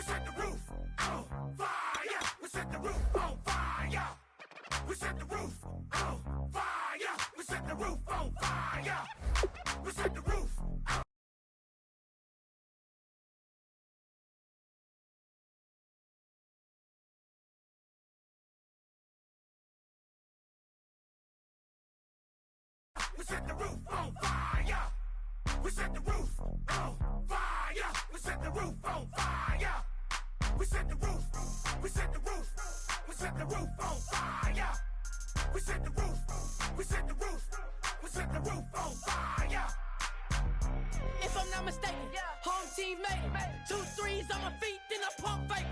set the roof on fire. We set the roof on fire. We set the roof on fire. We set the roof on fire. We set the roof on. We set the roof on fire. We set the roof on fire. We set the roof on fire. We set the roof. We set the roof. We set the roof on fire. We set the roof. We set the roof. We set the roof on fire. If I'm not mistaken, home team made it. 2 3s on my feet, then I pump fake.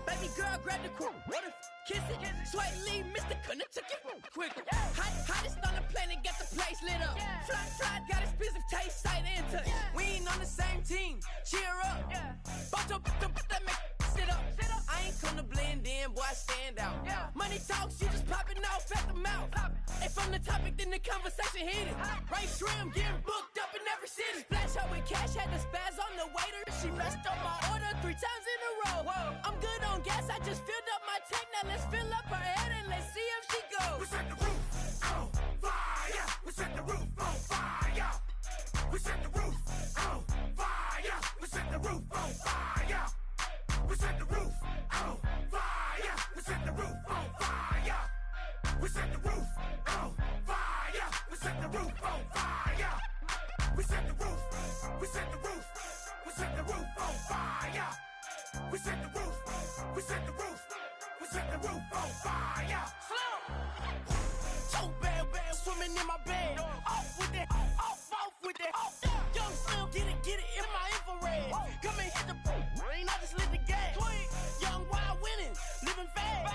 Baby girl, grab the crew. What if kiss it? Sway Lee, Mr. Couldn't took it quicker. Hottest on the planet, got the place lit up. Fly, got expensive taste, sight into. We ain't on the same team. Cheer up. Bunch of that make sit up. I ain't come to blend in, boy, I stand out. Money talks, you just popping off at the mouth. If I'm the topic, then the conversation heated. Right trim, getting booked up in every city. Splash out with cash, had the spaz on the waiter. She messed up my order 3 times in a row. I'm good on gas, I just filled up my tank. Now let's fill up her head and let's see if she goes. We set the roof on fire. We set the roof on fire. We set the roof on fire. We set the roof on fire. We set the roof on fire. We set the roof on fire. We set the roof on fire. We set the roof on fire. We set the roof. We set the roof. We set the roof on fire. We set the roof. We set the roof. We set the roof on fire. So bad, swimming in my bed. Off with it, off with it. Young Slim, get it in my infrared. Come and hit the rain, I just lit the gas. Young wild winning, living fast.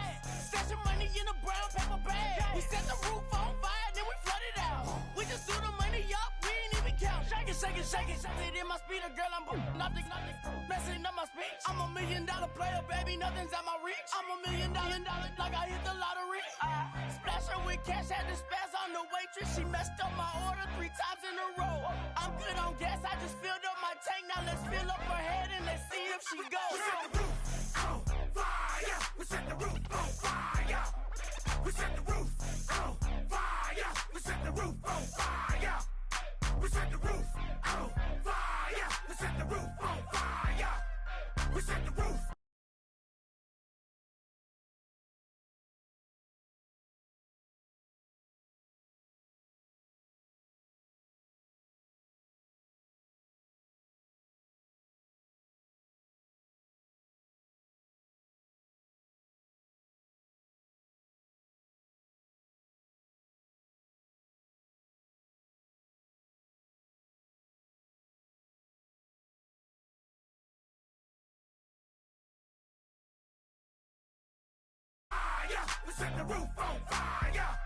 Stashing money in a brown paper bag. We set the roof on fire, then we flood it out. We just threw the money up, we ain't even count. Shake it, shake it, shake it. Shake it in my speeder, girl, I'm nothing, messing up my speech. I'm $1 million player, baby, nothing's at my reach. I'm $1 million, like I hit the lottery. Splash her with cash, had the spaz on the waitress. She messed up my order 3 times in a row. I'm good on gas, I just filled up my tank. Now let's fill up her head and let's see if she goes. We set the roof on fire. We set the roof on fire. We set the roof on fire. We set the roof on fire. We set the roof on fire. We set the roof on fire. We set the roof. We set the roof on fire.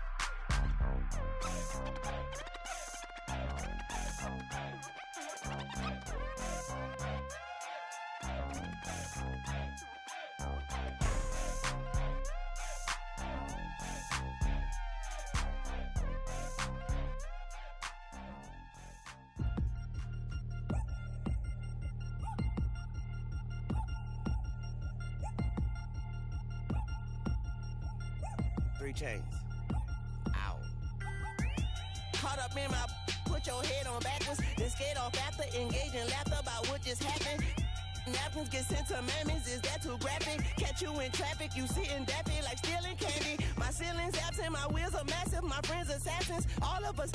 Chains. Ow. Caught up in my, put your head on backwards, then skate off after, engage in laughter about what just happened. Napkins get sent to mammies, is that too graphic? Catch you in traffic, you sitting daffy like stealing candy. My ceiling's absent, my wheels are massive, my friends assassins. All of us,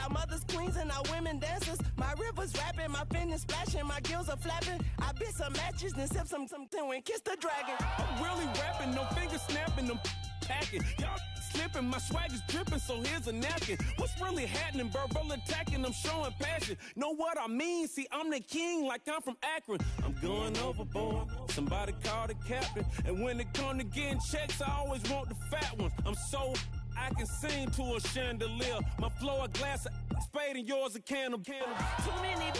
our mothers queens and our women dancers. My rivers rapping, my fingers splashing, my gills are flapping. I bit some matches, then sip something and kiss the dragon. I'm really rapping, no fingers snapping, them packing. Y'all slipping, my swag is dripping, so here's a napkin. What's really happening? Verbal attacking, I'm showing passion. Know what I mean? See, I'm the king, like I'm from Akron. I'm going overboard. Somebody call the captain. And when it come to getting checks, I always want the fat ones. I'm so I can sing to a chandelier. My flow a glass of spade and yours a can of candle. Too many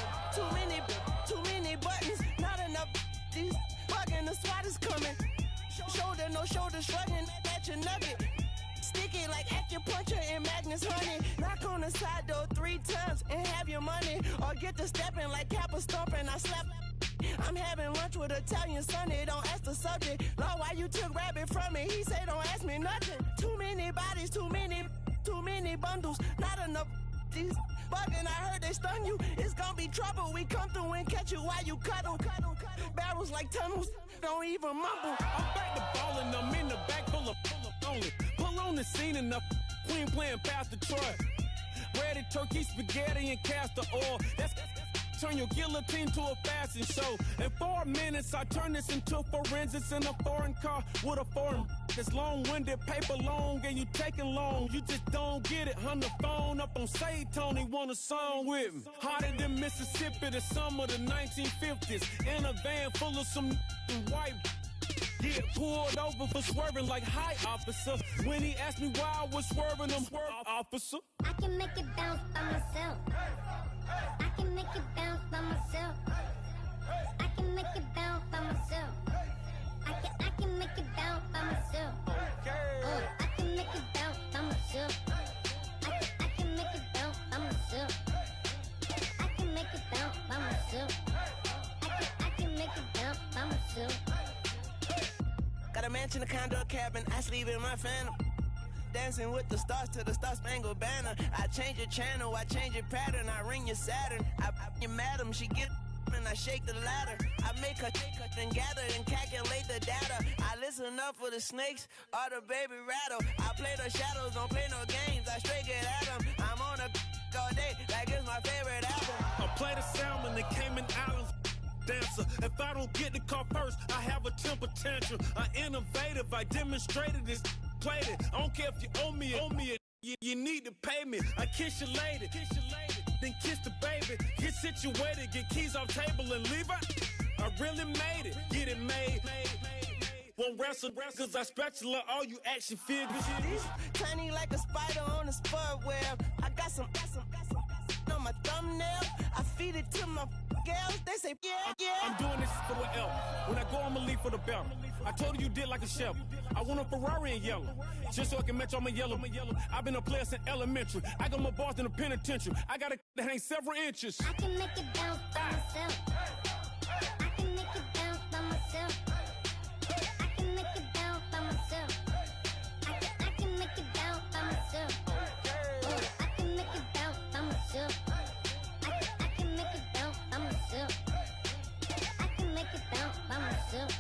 buttons. Not enough. These bugging, the SWAT is coming. Shoulder, no shoulder shrugging at your nugget. Sticky like acupuncture in Magnus honey. Knock on the side door 3 times and have your money. Or get to stepping like Kappa stomping. I slap I'm having lunch with Italian Sonny, don't ask the subject. Lord, why you took rabbit from me? He said, don't ask me nothing. Too many bodies, too many bundles, not enough. These bugging, I heard they stung you. It's gonna be trouble. We come through and catch you while you cuddle. Barrels like tunnels, don't even mumble. I'm back to ballin', I'm in the back full of only. Pull on the scene and the queen playing Pastor Troy. Breaded turkey, spaghetti, and castor oil. That's turn your guillotine to a fashion show. In 4 minutes, I turn this into forensics in a foreign car with a foreign. It's long-winded, paper long, and you taking long. You just don't get it. On the phone up on Say Tony, want a song with me. Hotter than Mississippi, the summer of the 1950s. In a van full of some white. Get pulled over for swerving like hi, officer. When he asked me why I was swerving, I'm swerve, officer. I can make it bounce by myself. I can make it bounce by myself. I can make it bounce by myself. I can make it bounce by myself. I can make it bounce by myself. I can make it bounce by myself. I can make it bounce by myself. I can make it bounce by myself. Got a mansion, a condo, a cabin, I sleep in my phantom. Dancing with the stars to the Star-Spangled Banner. I change your channel, I change your pattern, I ring your Saturn. I your madam, she get and I shake the ladder. I make her and gather and calculate the data. I listen up for the snakes or the baby rattle. I play the shadows, don't play no games, I straight get at them. I'm on a all day, like it's my favorite album. I play the Salmon, the Cayman Islands dancer. If I don't get the car first, I have a temper tantrum. I'm innovative, I demonstrated this, played it. I don't care if you owe me it, you need to pay me. I kiss your lady, then kiss the baby. Get situated, get keys off table and leave it. I really made it, get it made. Won't wrestle, cause I spatula all you action figures. Tiny like a spider on a spud web. I got some on my thumbnail. I feed it to my girls. They say, yeah. I'm doing this for the L. When I go, I'ma leave for the belt. I told you did like a Chevy. I want a Ferrari in yellow, just so I can match all my yellow. I've been a player since elementary. I got my boss in the penitentiary. I got a that hangs several inches. I can make it bounce by myself. I can make it bounce by myself. I can make it bounce by myself. I can make it bounce by myself. I can make it bounce by myself. I can make it bounce by myself. I can make it bounce by myself.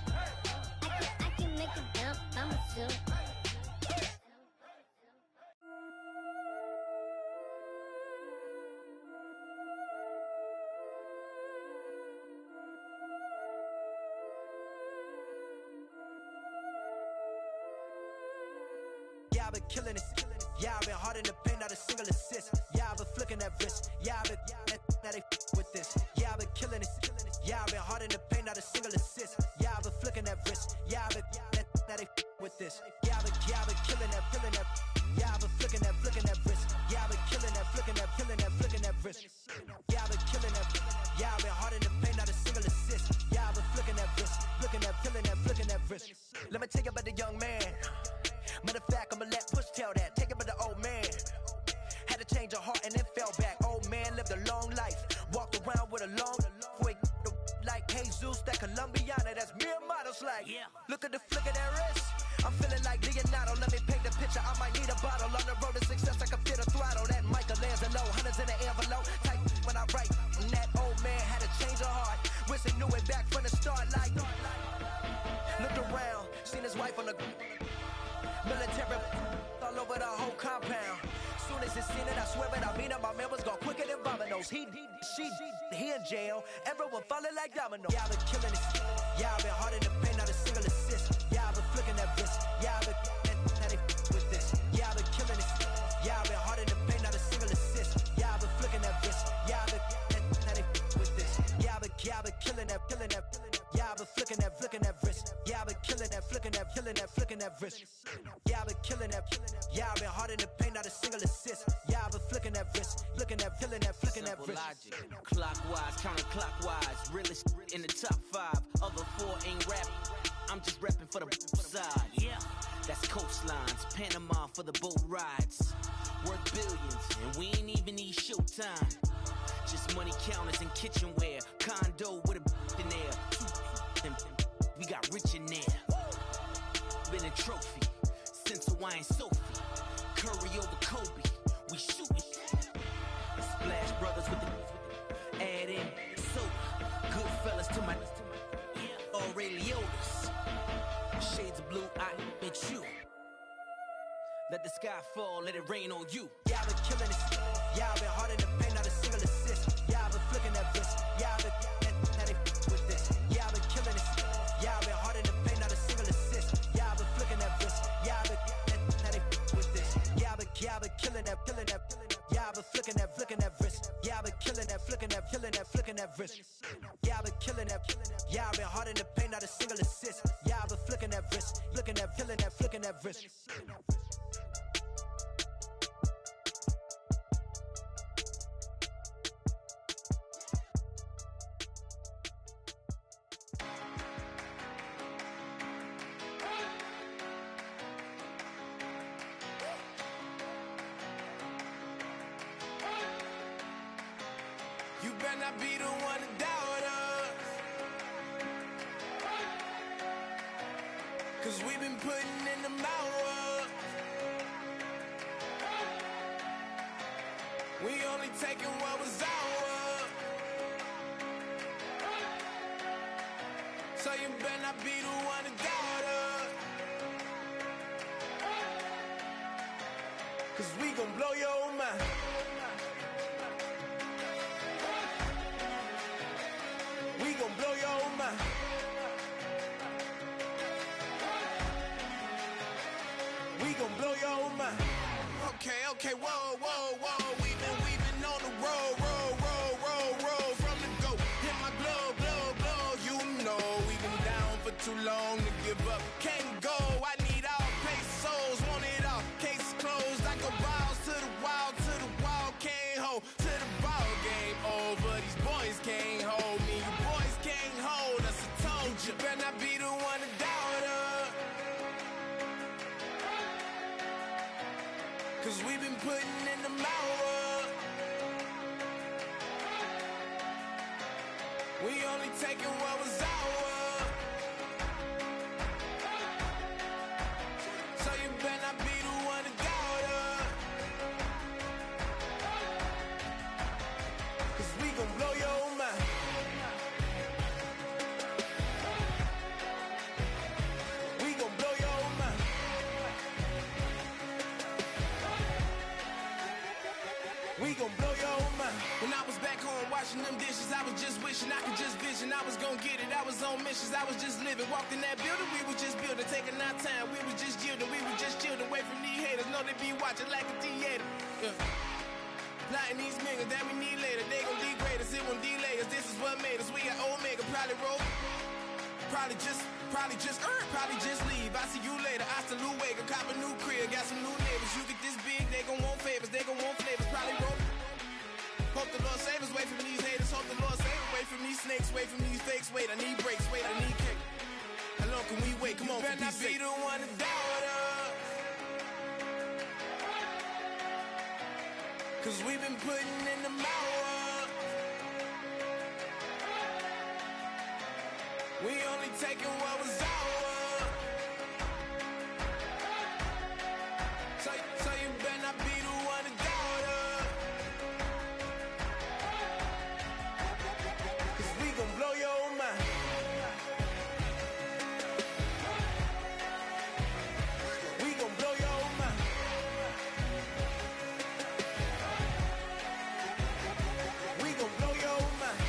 I can make it bounce by myself. Yeah, I've been killing it. Yeah, I've been hard in the paint, not a single assist. Yeah, I've been flicking that wrist. Yeah, I've been now they with this. Yeah, I've been killing it. Yeah, I've been hard in the paint, not a single assist. Yeah, I've been flicking that wrist. Yeah, I've been now they with this. Yeah, I've been killing that. Yeah, I've been flicking that wrist. Yeah, I've been killing that, flicking that wrist. Yeah, I've been killing that. Yeah, I've been hard in the paint, not a single assist. Yeah, I've been flicking that wrist, flicking that wrist. Let me tell you about the young man. Matter of fact, I'ma let Push tell that. Take it by the old man. Had to change her heart and then fell back. Old man lived a long life. Walked around with a long way like Jesus, that Colombiana. That's mere models like. Yeah. Look at the flick of that wrist. I'm feeling like Leonardo. Let me paint the picture. I might need a bottle. On the road to success, I can fit a throttle. That Michelangelo, hundreds in the envelope. Type when I write. And that old man had to change her heart. Wish he knew it back from the start. Like, looked around, seen his wife on the military all over the whole compound. Soon as he seen it, I swear it, I mean it, my man was gone quicker than dominoes. He in jail, everyone falling like dominoes. Yeah, I've been killing it. Yeah, I've been hard in the paint, not a single assist. Yeah, I've been flicking that wrist. Yeah, I've been now they with this. Yeah, I've been killing it. Yeah, I've been hard in the paint, not a single assist. Yeah, I've been flicking that wrist. Yeah, I've been now they with this. Yeah, I've been killing that. Yeah, I've been flicking that wrist. Yeah, I've been killing that, flicking that wrist. Yeah, I've been killing that. Yeah, I've been hard in the paint, not a single assist. Yeah, I've been flicking that wrist, flicking that wrist. Logic, clockwise, counterclockwise, realest in the top 5. Other 4 ain't rap. I'm just repping for the side. Yeah, that's coastlines, Panama for the boat rides. Worth billions, and we ain't even need showtime. Just money counters and kitchenware. Condo with a in there. We got rich in there. Been a trophy since Hawaiian Sophie. Curry over Kobe. We shootin'. Splash Brothers with the add in soda. Good fellas to my Ray Liotta's. Shades of blue, I admit you. Let the sky fall, let it rain on you. Yeah, I've been killing it. Yeah, I've been hard in the paint, not a single assist. Yeah, I've been flicking that wrist. Yeah, I've been now they with this. Yeah, I've been killing it. Yeah, I've been hard in the paint, not a single assist. Yeah, I've been flicking that wrist. Yeah, I've been now they with this. Yeah, I've been killing that. Yeah, I've been flicking that wrist. Yeah, I've been killing that, flicking that wrist. Yeah, I've been killing that. Yeah, I've been hard in the paint, not a single assist. Yeah, I've been flicking that wrist, flicking that wrist. You better not be the one to doubt us, 'cause we've been putting in the hours. We only taking what was ours. So you better not be the one to doubt us, 'cause we gon' blow your mind. We gon' blow your mind. We gon' blow your mind. Okay, whoa. We been on the road from the go. Hit my glow. You know we been down for too long to give up. Can't go. I need all pesos, want it all. Case closed. I go balls to the wall. Can't hold to the ball game over. These boys can't hold me. You boys can't hold us. I told you. Better not be the one to doubt us, 'cause we been putting in the hours. We only taking what was ours. So you better not be the one to doubt us, 'cause we gon' blow your mind. We gon' blow your mind. We gon' blow your mind. When I was back home washing them dishes, I was just wishing I could just vision. I was gon' get it, I was on missions, I was just living. Walked in that building, we was just building, taking our time. We was just yielding, we was just chilled away from these haters. Know they be watching like a theater. Plotting these niggas that we need later. They gon' degrade us, it won't delay us. This is what made us. We got Omega, probably roll. Probably just leave. I see you later. I salute Wake, cop a new crib, got some new neighbors. You get this big, they gon' want favors, they gon' want flavors. Probably roll. Hope the Lord save us, wait from these haters. Hope the Lord save us, wait from these snakes, wait from these fakes. Wait, I need breaks, wait, I need cake. How long can we wait? Come on, for peace sake. You better not be the one to doubt us, 'cause we been putting in the hours. We only taking what was ours. So you better not be the one to doubt us, 'cause we gon' blow your mind. We gon' blow your mind. We gon' blow your mind.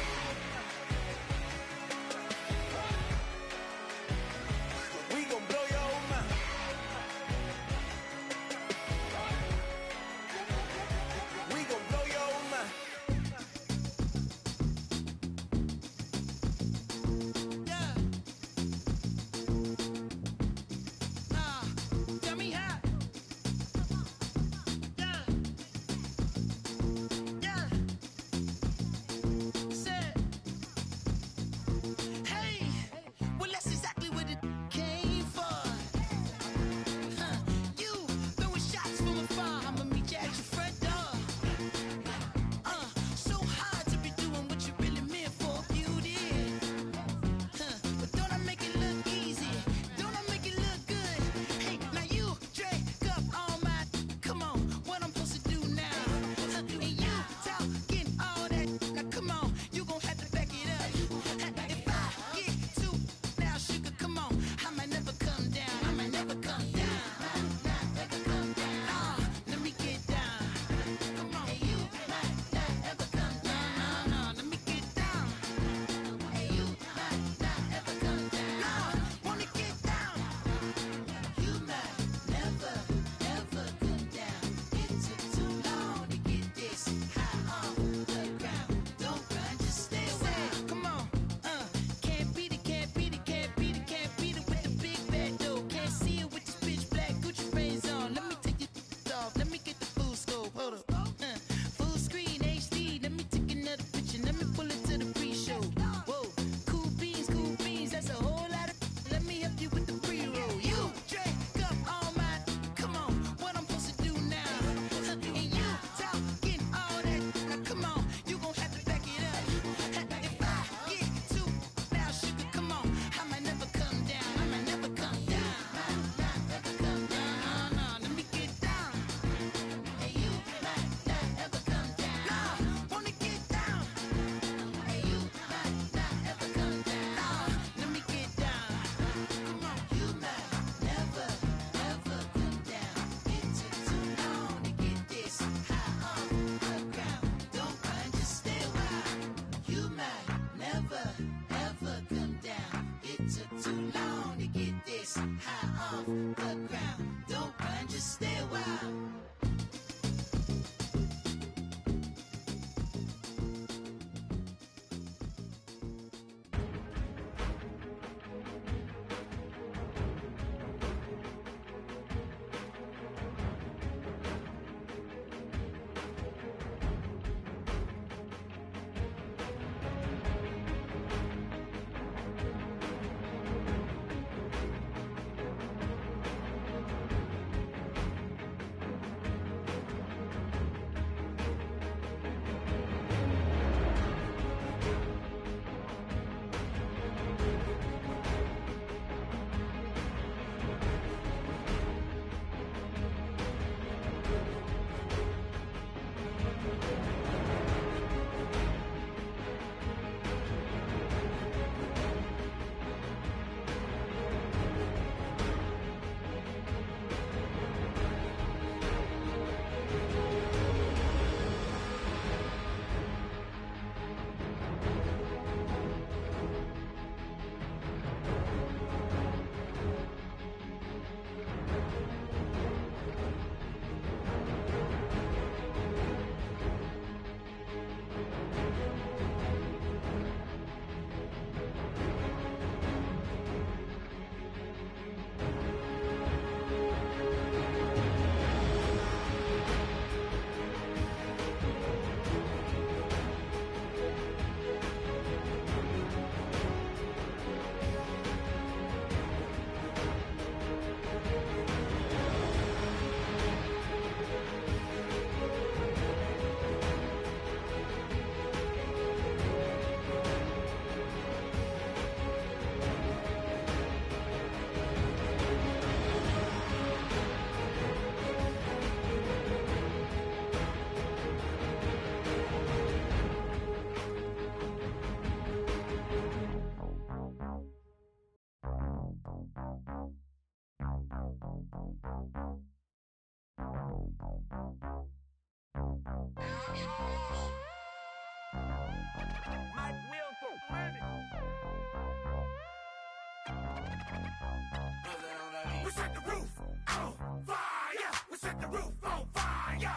We set the roof on fire. We set the roof on fire.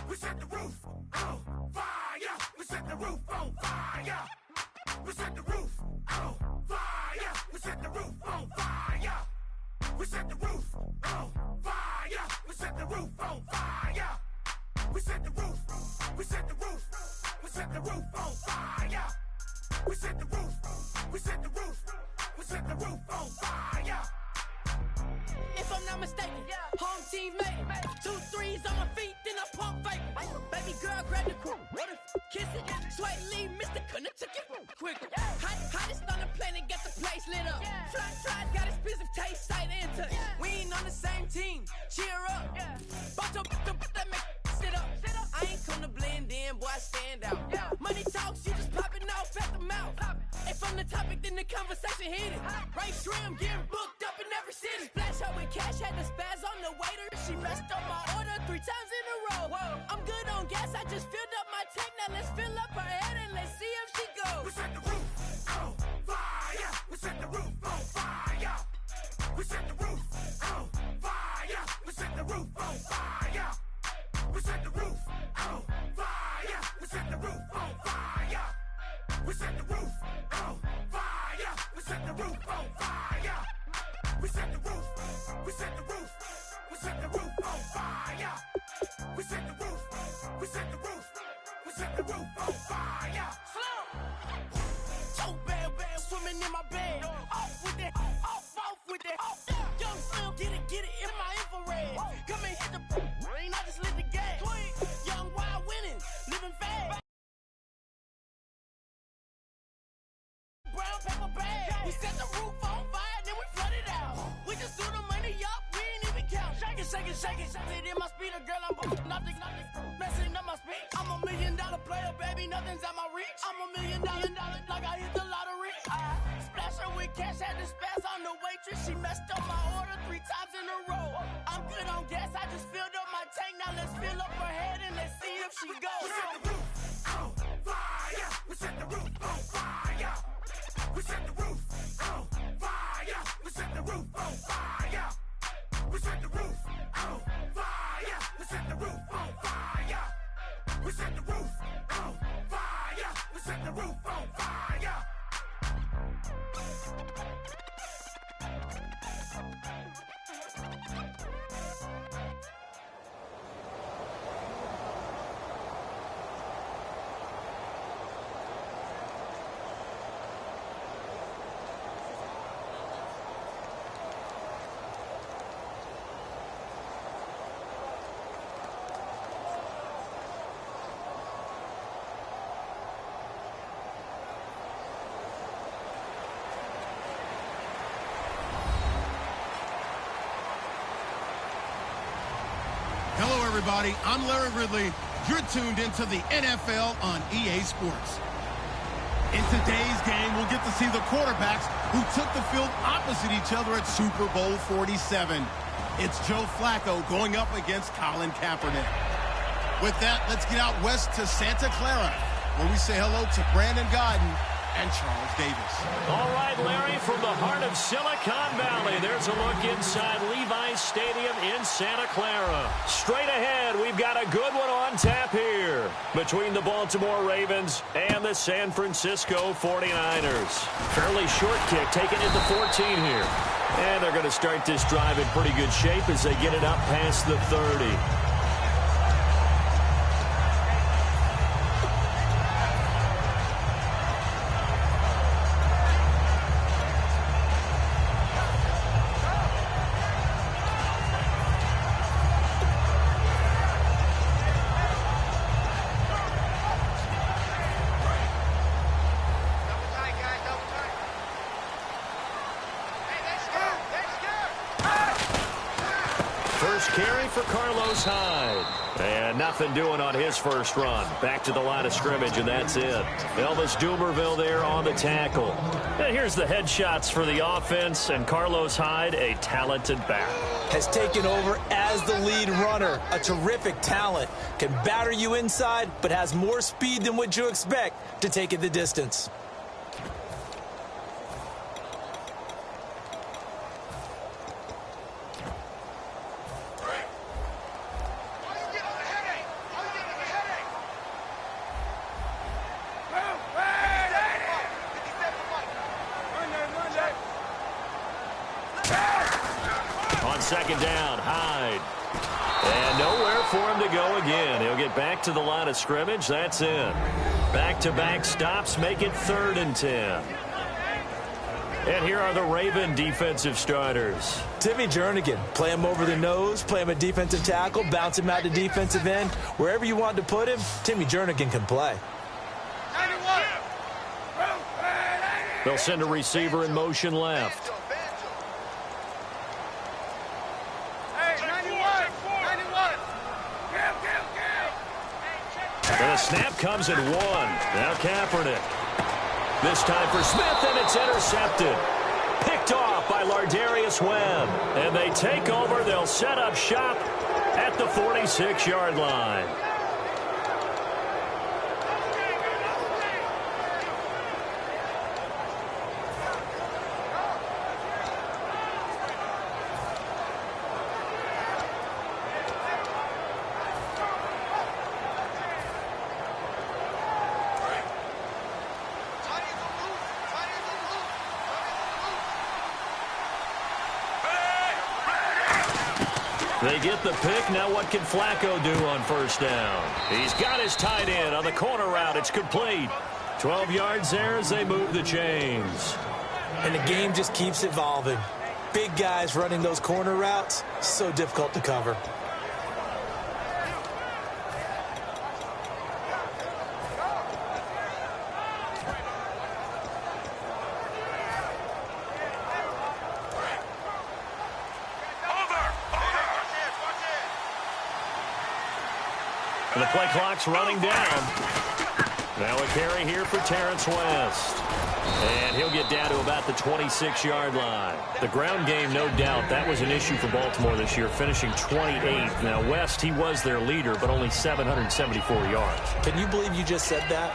We set the roof on fire. We set the roof on fire. We set the roof on fire. We set the roof on fire. We set the roof on fire. We set the roof on fire. We set the roof. We set the roof. We set the roof on fire. We set the roof. We set the roof. We set the roof on fire. If I'm not mistaken, home team made it. 2 threes on my feet, then I pump fake. Baby girl, grab the crew. What if kiss it? Sweat leave, Mr. Couldn't took it quicker. Hottest on the planet, get the place lit up. Fly, got expensive taste, sight into. We ain't on the same team. Cheer up. Bunch of that make sit up. I ain't come to blend in, boy, I stand out. Money talks, you just popping off at the mouth. If I'm the topic, then the conversation heated. Right trim, getting booked up in every city. Splash out with cash, had the spaz on the waiter. She messed up my order 3 times in a row. I'm good on gas, I just filled up my tank. Now let's fill up her head and let's see if she goes. We set the roof on fire. We set the roof on fire. We set the roof on fire. We set the roof on fire. We set the roof on fire. We set the roof on fire. We set the roof on fire. We set the roof on fire. We set the roof. We set the roof. We set the roof on fire. We set the roof. We set the roof. We set the roof on fire. So bad, swimming in my bed. Off with it, off with it. Young Slim, get it in my infrared. Come and hit the rain, I just lit the gas. Young wild winning, living fast. Brown paper bag. We set the roof on fire, then we flood it out. We just threw the money up, we ain't even count. Shake it. It in my speeder, girl, I'm nothing, messing up my speech. I'm $1 million player, baby, nothing's at my reach. I'm $1 million, like I hit the lottery. Splash her with cash, had the spaz on the waitress. She messed up my order 3 times in a row. I'm good on gas, I just filled up my tank. Now let's fill up her head and let's see if she goes. We set the roof on fire. We set the roof on fire. We set the roof on fire. We set the roof on fire. We set the roof on fire. We set the roof on fire. We set the roof on fire. We set the roof on fire. Hello, everybody. I'm Larry Ridley. You're tuned into the NFL on EA Sports. In today's game, we'll get to see the quarterbacks who took the field opposite each other at Super Bowl 47. It's Joe Flacco going up against Colin Kaepernick. With that, let's get out west to Santa Clara, where we say hello to Brandon Godden and Charles Davis. All right, Larry, from the heart of Silicon Valley, there's a look inside Levi's Stadium in Santa Clara. Straight ahead, we've got a good one on tap here between the Baltimore Ravens and the San Francisco 49ers. Fairly short kick, taken at the 14 here. And they're going to start this drive in pretty good shape as they get it up past the 30. And nothing doing on his first run. Back to the line of scrimmage, and that's it. Elvis Dumerville there on the tackle. And here's the headshots for the offense, and Carlos Hyde, a talented back. Has taken over as the lead runner. A terrific talent. Can batter you inside, but has more speed than what you expect to take it the distance. second down. Hyde. And nowhere for him to go again. He'll get back to the line of scrimmage. That's it. Back-to-back stops make it 3rd and 10. And here are the Raven defensive starters. Timmy Jernigan, play him over the nose, play him a defensive tackle, bounce him out to defensive end. Wherever you want to put him, Timmy Jernigan can play. They'll send a receiver in motion left. And a snap comes at 1. Now Kaepernick. This time for Smith, and it's intercepted. Picked off by Lardarius Webb. And they take over. They'll set up shop at the 46-yard line. They get the pick. Now what can Flacco do on first down? He's got his tight end on the corner route. It's complete. 12 yards there as they move the chains. And the game just keeps evolving. Big guys running those corner routes, so difficult to cover. The play clock's running down. Now a carry here for Terrence West. And he'll get down to about the 26-yard line. The ground game, no doubt, that was an issue for Baltimore this year, finishing 28th. Now, West, he was their leader, but only 774 yards. Can you believe you just said that?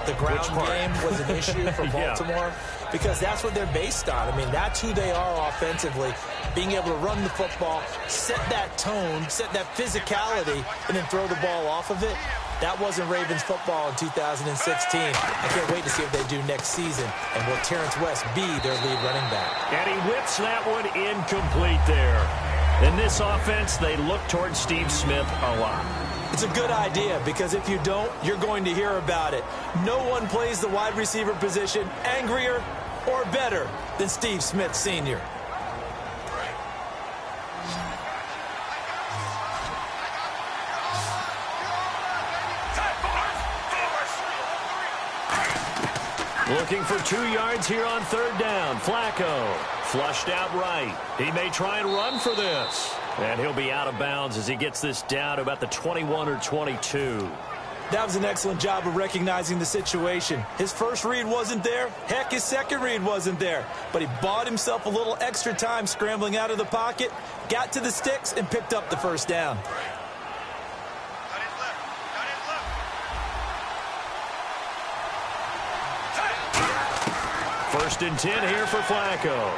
The ground game was an issue for Baltimore? Yeah. Because that's what they're based on. I mean, that's who they are offensively. Being able to run the football, set that tone, set that physicality, and then throw the ball off of it. That wasn't Ravens football in 2016. I can't wait to see what they do next season. And will Terrence West be their lead running back? And he whips that one incomplete there. In this offense, they look towards Steve Smith a lot. It's a good idea because if you don't, you're going to hear about it. No one plays the wide receiver position angrier or better than Steve Smith Sr. Looking for 2 yards here on third down. Flacco flushed out right. He may try and run for this. And he'll be out of bounds as he gets this down to about the 21 or 22. That was an excellent job of recognizing the situation. His first read wasn't there. Heck, his second read wasn't there. But he bought himself a little extra time scrambling out of the pocket, got to the sticks, and picked up the first down. First and 10 here for Flacco.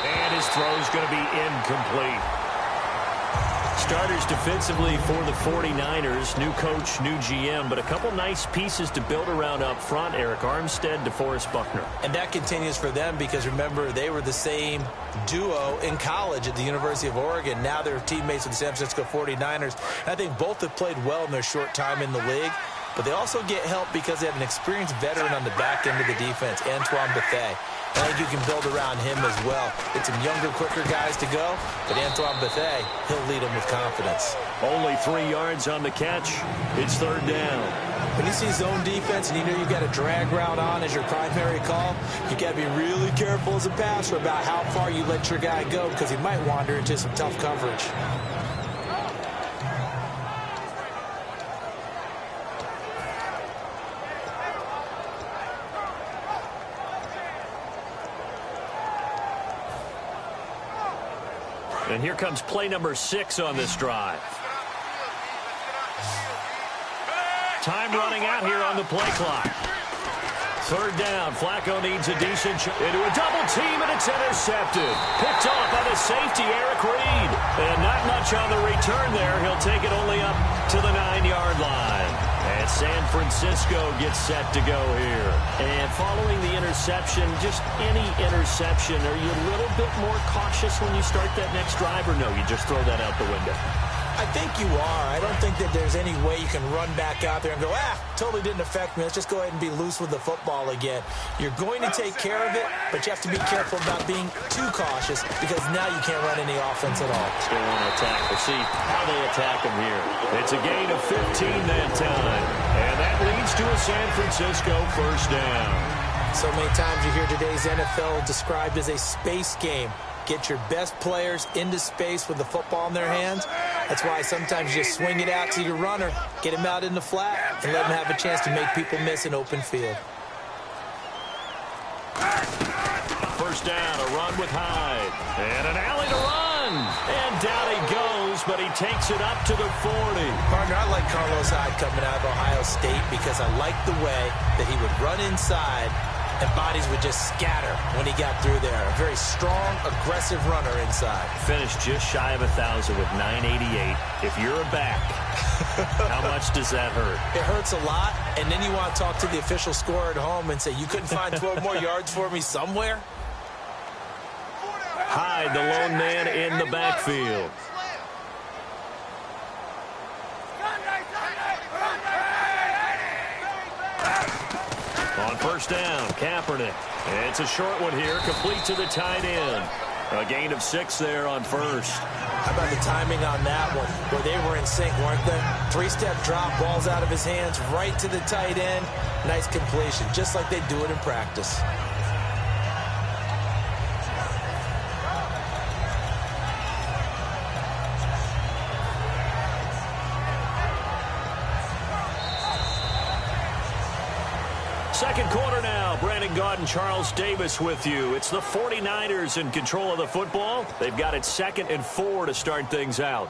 And his throw's going to be incomplete. Starters defensively for the 49ers. New coach, new GM, but a couple nice pieces to build around up front. Eric Armstead, DeForest Buckner. And that continues for them because, remember, they were the same duo in college at the University of Oregon. Now they're teammates with the San Francisco 49ers. And I think both have played well in their short time in the league. But they also get help because they have an experienced veteran on the back end of the defense, Antoine Bethea. I think you can build around him as well. Get some younger, quicker guys to go, but Antoine Bethea, he'll lead them with confidence. Only 3 yards on the catch. It's third down. When you see zone defense and you know you've got a drag route on as your primary call, you got to be really careful as a passer about how far you let your guy go because he might wander into some tough coverage. And here comes play number 6 on this drive. Time running out here on the play clock. Third down. Flacco needs a decent shot into a double team, and it's intercepted. Picked off by the safety, Eric Reed. And not much on the return there. He'll take it only up to the 9-yard line. And San Francisco gets set to go here. And following the interception, just any interception, are you a little bit more cautious when you start that next drive, or no, you just throw that out the window? I think you are. I don't think that there's any way you can run back out there and go, totally didn't affect me. Let's just go ahead and be loose with the football again. You're going to take care of it, but you have to be careful about being too cautious because now you can't run any offense at all. Still want to attack. We'll see how they attack him here. It's a gain of 15 that time, and that leads to a San Francisco first down. So many times you hear today's NFL described as a space game. Get your best players into space with the football in their hands. That's why sometimes you just swing it out to your runner, get him out in the flat, and let him have a chance to make people miss an open field. First down, a run with Hyde. And an alley to run. And down he goes, but he takes it up to the 40. Partner, I like Carlos Hyde coming out of Ohio State because I like the way that he would run inside and bodies would just scatter when he got through there. A very strong, aggressive runner inside. Finished just shy of 1,000 with 988. If you're a back, how much does that hurt? It hurts a lot, and then you want to talk to the official scorer at home and say, you couldn't find 12 more yards for me somewhere? Hyde, the lone man in the backfield. On first down, Kaepernick. It's a short one here, complete to the tight end. A gain of 6 there on first. How about the timing on that one, where they were in sync, weren't they? 3-step drop, ball's out of his hands, right to the tight end. Nice completion, just like they do it in practice. Second quarter now. Brandon Gaud and Charles Davis with you. It's the 49ers in control of the football. They've got it 2nd and 4 to start things out.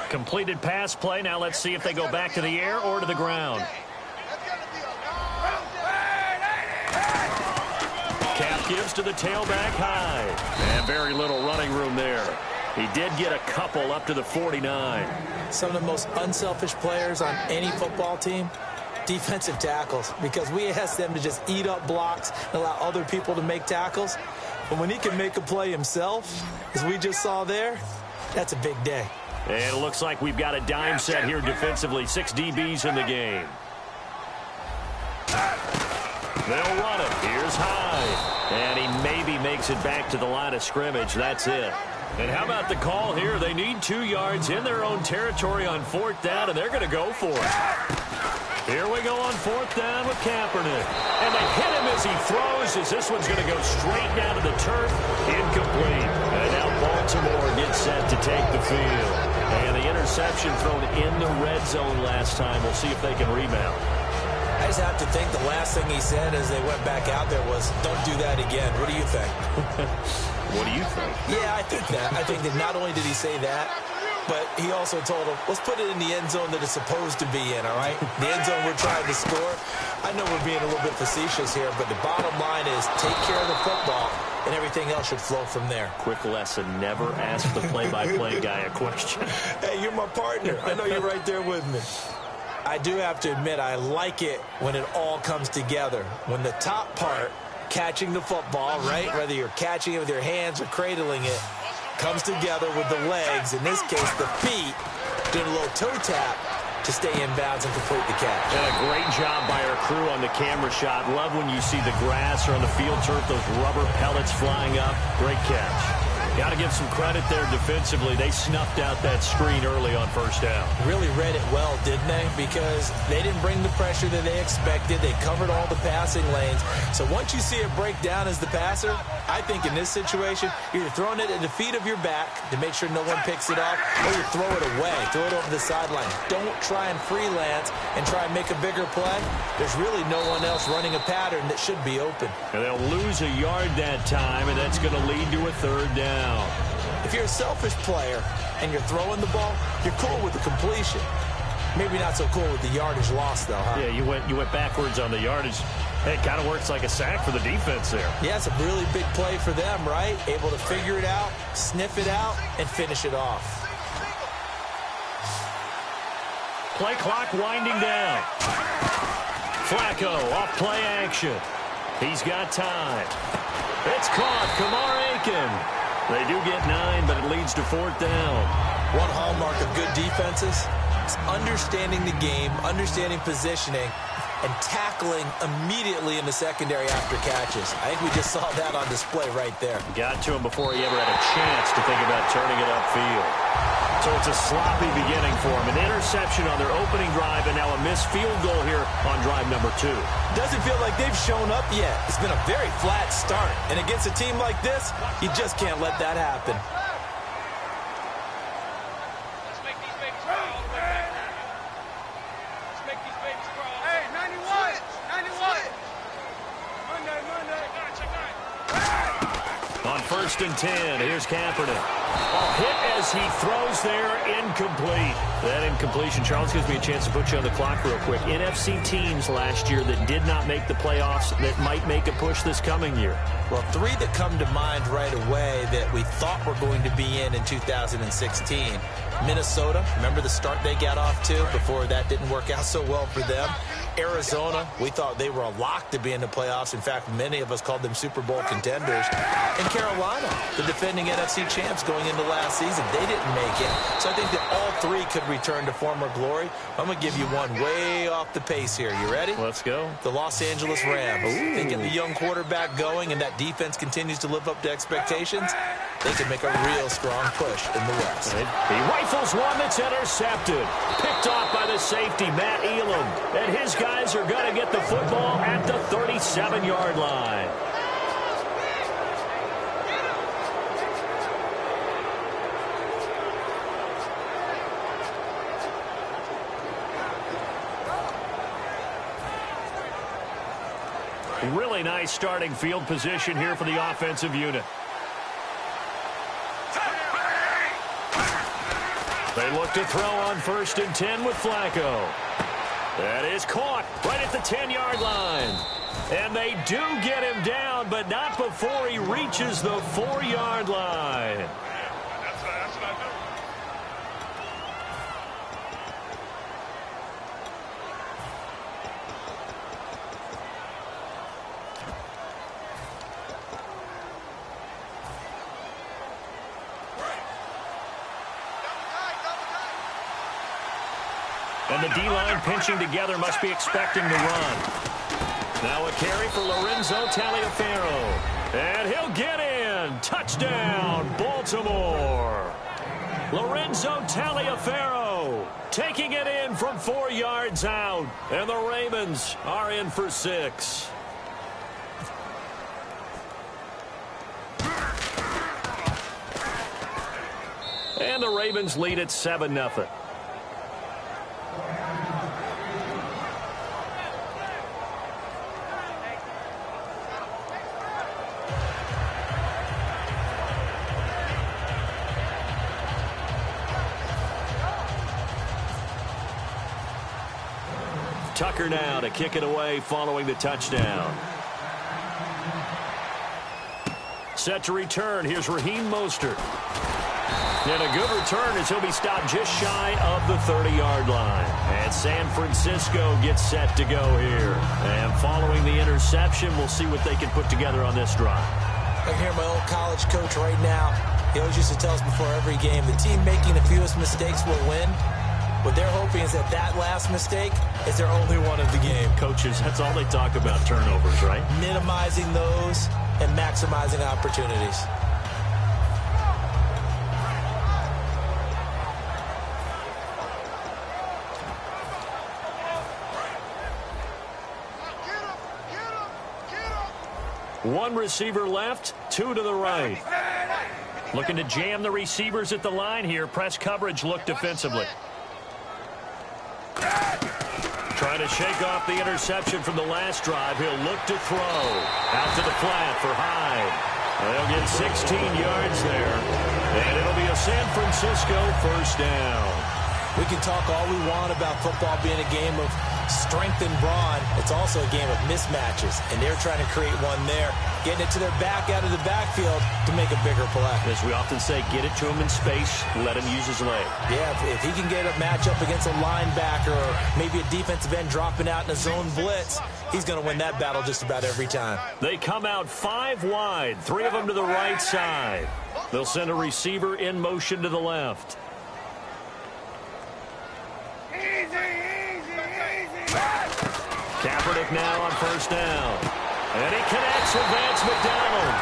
Completed pass play. Now let's see if they go back to the air or to the ground. Gives to the tailback Hyde. And very little running room there. He did get a couple up to the 49. Some of the most unselfish players on any football team, defensive tackles, because we ask them to just eat up blocks and allow other people to make tackles. But when he can make a play himself, as we just saw there, that's a big day. And it looks like we've got a dime set here defensively. 6 DBs in the game. They'll run it. Here's Hyde. And he maybe makes it back to the line of scrimmage. That's it. And how about the call here? They need 2 yards in their own territory on 4th down, and they're going to go for it. Here we go on 4th down with Kaepernick. And they hit him as he throws, as this one's going to go straight down to the turf. Incomplete. And now Baltimore gets set to take the field. And the interception thrown in the red zone last time. We'll see if they can rebound. I just have to think the last thing he said as they went back out there was, don't do that again. What do you think? What do you think? Yeah, I think that. I think that not only did he say that, but he also told him, let's put it in the end zone that it's supposed to be in, all right? The end zone we're trying to score. I know we're being a little bit facetious here, but the bottom line is take care of the football, and everything else should flow from there. Quick lesson, never ask the play-by-play guy a question. Hey, you're my partner. I know you're right there with me. I do have to admit, I like it when it all comes together. When the top part, catching the football, right, whether you're catching it with your hands or cradling it, comes together with the legs, in this case the feet, doing a little toe tap to stay in bounds and complete the catch. And a great job by our crew on the camera shot. Love when you see the grass or on the field turf, those rubber pellets flying up. Great catch. Got to give some credit there defensively. They snuffed out that screen early on first down. Really read it well, didn't they? Because they didn't bring the pressure that they expected. They covered all the passing lanes. So once you see it break down as the passer, I think in this situation, you're throwing it at the feet of your back to make sure no one picks it off, or you throw it away, throw it over the sideline. Don't try and freelance and try and make a bigger play. There's really no one else running a pattern that should be open. And they'll lose a yard that time, and that's going to lead to a 3rd down. If you're a selfish player and you're throwing the ball, you're cool with the completion. Maybe not so cool with the yardage loss, though, huh? Yeah, you went backwards on the yardage. It kind of works like a sack for the defense there. Yeah, it's a really big play for them, right? Able to figure it out, sniff it out, and finish it off. Play clock winding down. Flacco off play action. He's got time. It's caught. Kamar Aiken. They do get 9, but it leads to 4th down. One hallmark of good defenses is understanding the game, understanding positioning, and tackling immediately in the secondary after catches. I think we just saw that on display right there. Got to him before he ever had a chance to think about turning it upfield. So it's a sloppy beginning for him. An interception on their opening drive, and now a missed field goal here on drive number 2. Doesn't feel like they've shown up yet. It's been a very flat start. And against a team like this, you just can't let that happen. On 1st and 10, here's Kaepernick. Hit as he throws there, incomplete. That incompletion, Charles, gives me a chance to put you on the clock real quick. NFC teams last year that did not make the playoffs that might make a push this coming year. Well, 3 that come to mind right away that we thought were going to be in 2016. Minnesota, remember the start they got off to before that didn't work out so well for them. Arizona, we thought they were a lock to be in the playoffs. In fact, many of us called them Super Bowl contenders. And Carolina, the defending NFC champs going into last season, they didn't make it. So I think that all 3 could return to former glory. I'm going to give you one way off the pace here. You ready? Let's go. The Los Angeles Rams. They get the young quarterback going, and that defense continues to live up to expectations. They can make a real strong push in the West. He rifles one that's intercepted. Picked off by the safety, Matt Elam. And his guys are going to get the football at the 37-yard line. Really nice starting field position here for the offensive unit. They look to throw on 1st and 10 with Flacco. That is caught right at the 10-yard line. And they do get him down, but not before he reaches the 4-yard line. That's what I do. And the D-line pinching together must be expecting to run. Now a carry for Lorenzo Taliaferro. And he'll get in. Touchdown, Baltimore. Lorenzo Taliaferro taking it in from 4 yards out. And the Ravens are in for 6. And the Ravens lead at 7-0. Tucker now to kick it away following the touchdown. Set to return. Here's Raheem Mostert. And a good return as he'll be stopped just shy of the 30-yard line. And San Francisco gets set to go here. And following the interception, we'll see what they can put together on this drive. I can hear my old college coach right now. He always used to tell us before every game, the team making the fewest mistakes will win. What they're hoping is that that last mistake is their only one of the game. Coaches, that's all they talk about, turnovers, right? Minimizing those and maximizing opportunities. One receiver left, 2 to the right. Looking to jam the receivers at the line here. Press coverage look defensively. Trying to shake off the interception from the last drive. He'll look to throw. Out to the flat for Hyde. They'll get 16 yards there. And it'll be a San Francisco first down. We can talk all we want about football being a game of strength and brawn. It's also a game of mismatches, and they're trying to create one there, getting it to their back out of the backfield to make a bigger play. As we often say, get it to him in space, let him use his leg. Yeah, if he can get a matchup against a linebacker or maybe a defensive end dropping out in a zone blitz, he's going to win that battle just about every time. They come out 5 wide, 3 of them to the right side. They'll send a receiver in motion to the left. Kaepernick now on first down. And he connects with Vance McDonald.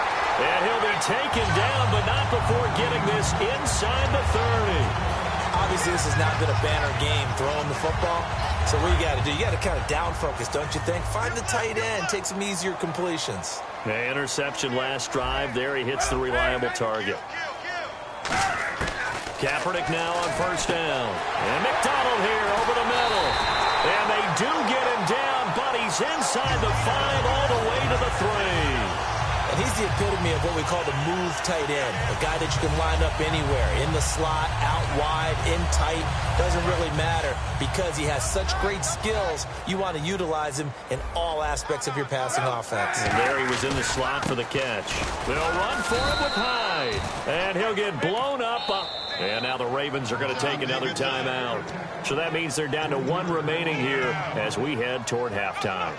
And he'll be taken down, but not before getting this inside the 30. Obviously, this has not been a banner game throwing the football. So what you got to do, you got to kind of down focus, don't you think? Find the tight end, take some easier completions. Hey, interception last drive. There he hits the reliable target. Kaepernick now on first down. And McDonald here over the middle. And they do get him down, but he's inside the 5 all the way to the 3. And he's the epitome of what we call the move tight end, a guy that you can line up anywhere, in the slot, out wide, in tight, doesn't really matter because he has such great skills. You want to utilize him in all aspects of your passing offense. And there he was in the slot for the catch. They'll run for him with Hyde, and he'll get blown up. And now the Ravens are going to take another timeout. So that means they're down to 1 remaining here as we head toward halftime.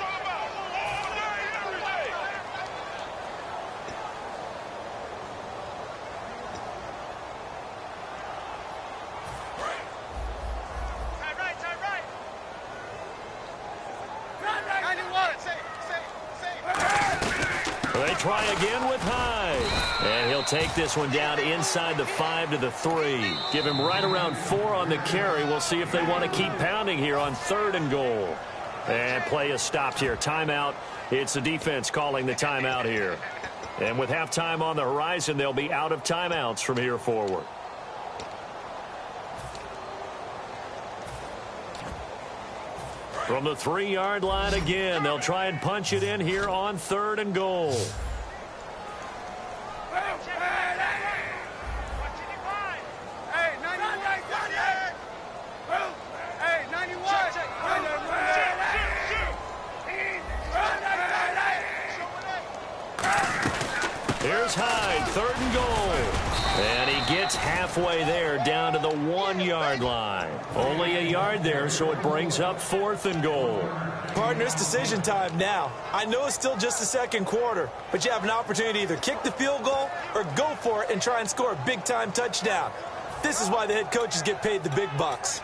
They try again with Hyde. And he'll take this one down inside the 5 to the 3. Give him right around 4 on the carry. We'll see if they want to keep pounding here on 3rd and goal. And play is stopped here. Timeout. It's the defense calling the timeout here. And with halftime on the horizon, they'll be out of timeouts from here forward. From the 3-yard line again, they'll try and punch it in here on 3rd and goal. Here's Hyde, 3rd and goal. And he gets halfway there down to the 1-yard line. Only a yard there, so it brings up 4th and goal. Partner, it's decision time now. I know it's still just the 2nd quarter, but you have an opportunity to either kick the field goal or go for it and try and score a big-time touchdown. This is why the head coaches get paid the big bucks.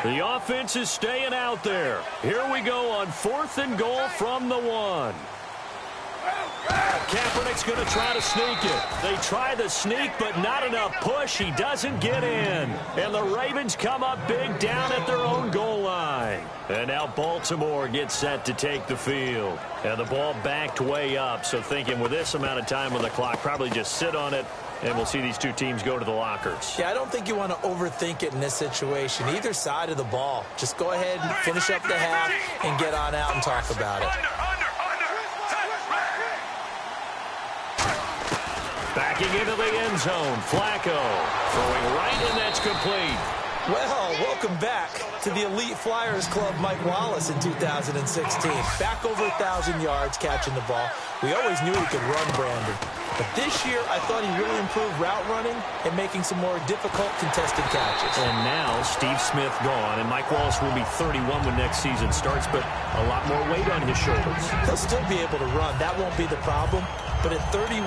The offense is staying out there. Here we go on 4th and goal from the 1. Kaepernick's going to try to sneak it. They try the sneak, but not enough push. He doesn't get in. And the Ravens come up big down at their own goal line. And now Baltimore gets set to take the field. And the ball backed way up, so thinking with this amount of time on the clock, probably just sit on it. And we'll see these two teams go to the lockers. Yeah, I don't think you want to overthink it in this situation. Either side of the ball. Just go ahead and finish up the half and get on out and talk about it. Backing into the end zone, Flacco throwing right, and that's complete. Well, welcome back to the Elite Flyers Club, Mike Wallace in 2016. Back over 1,000 yards catching the ball. We always knew he could run, Brandon. But this year, I thought he really improved route running and making some more difficult contested catches. And now, Steve Smith gone, and Mike Wallace will be 31 when next season starts, but a lot more weight on his shoulders. He'll still be able to run. That won't be the problem. But at 31,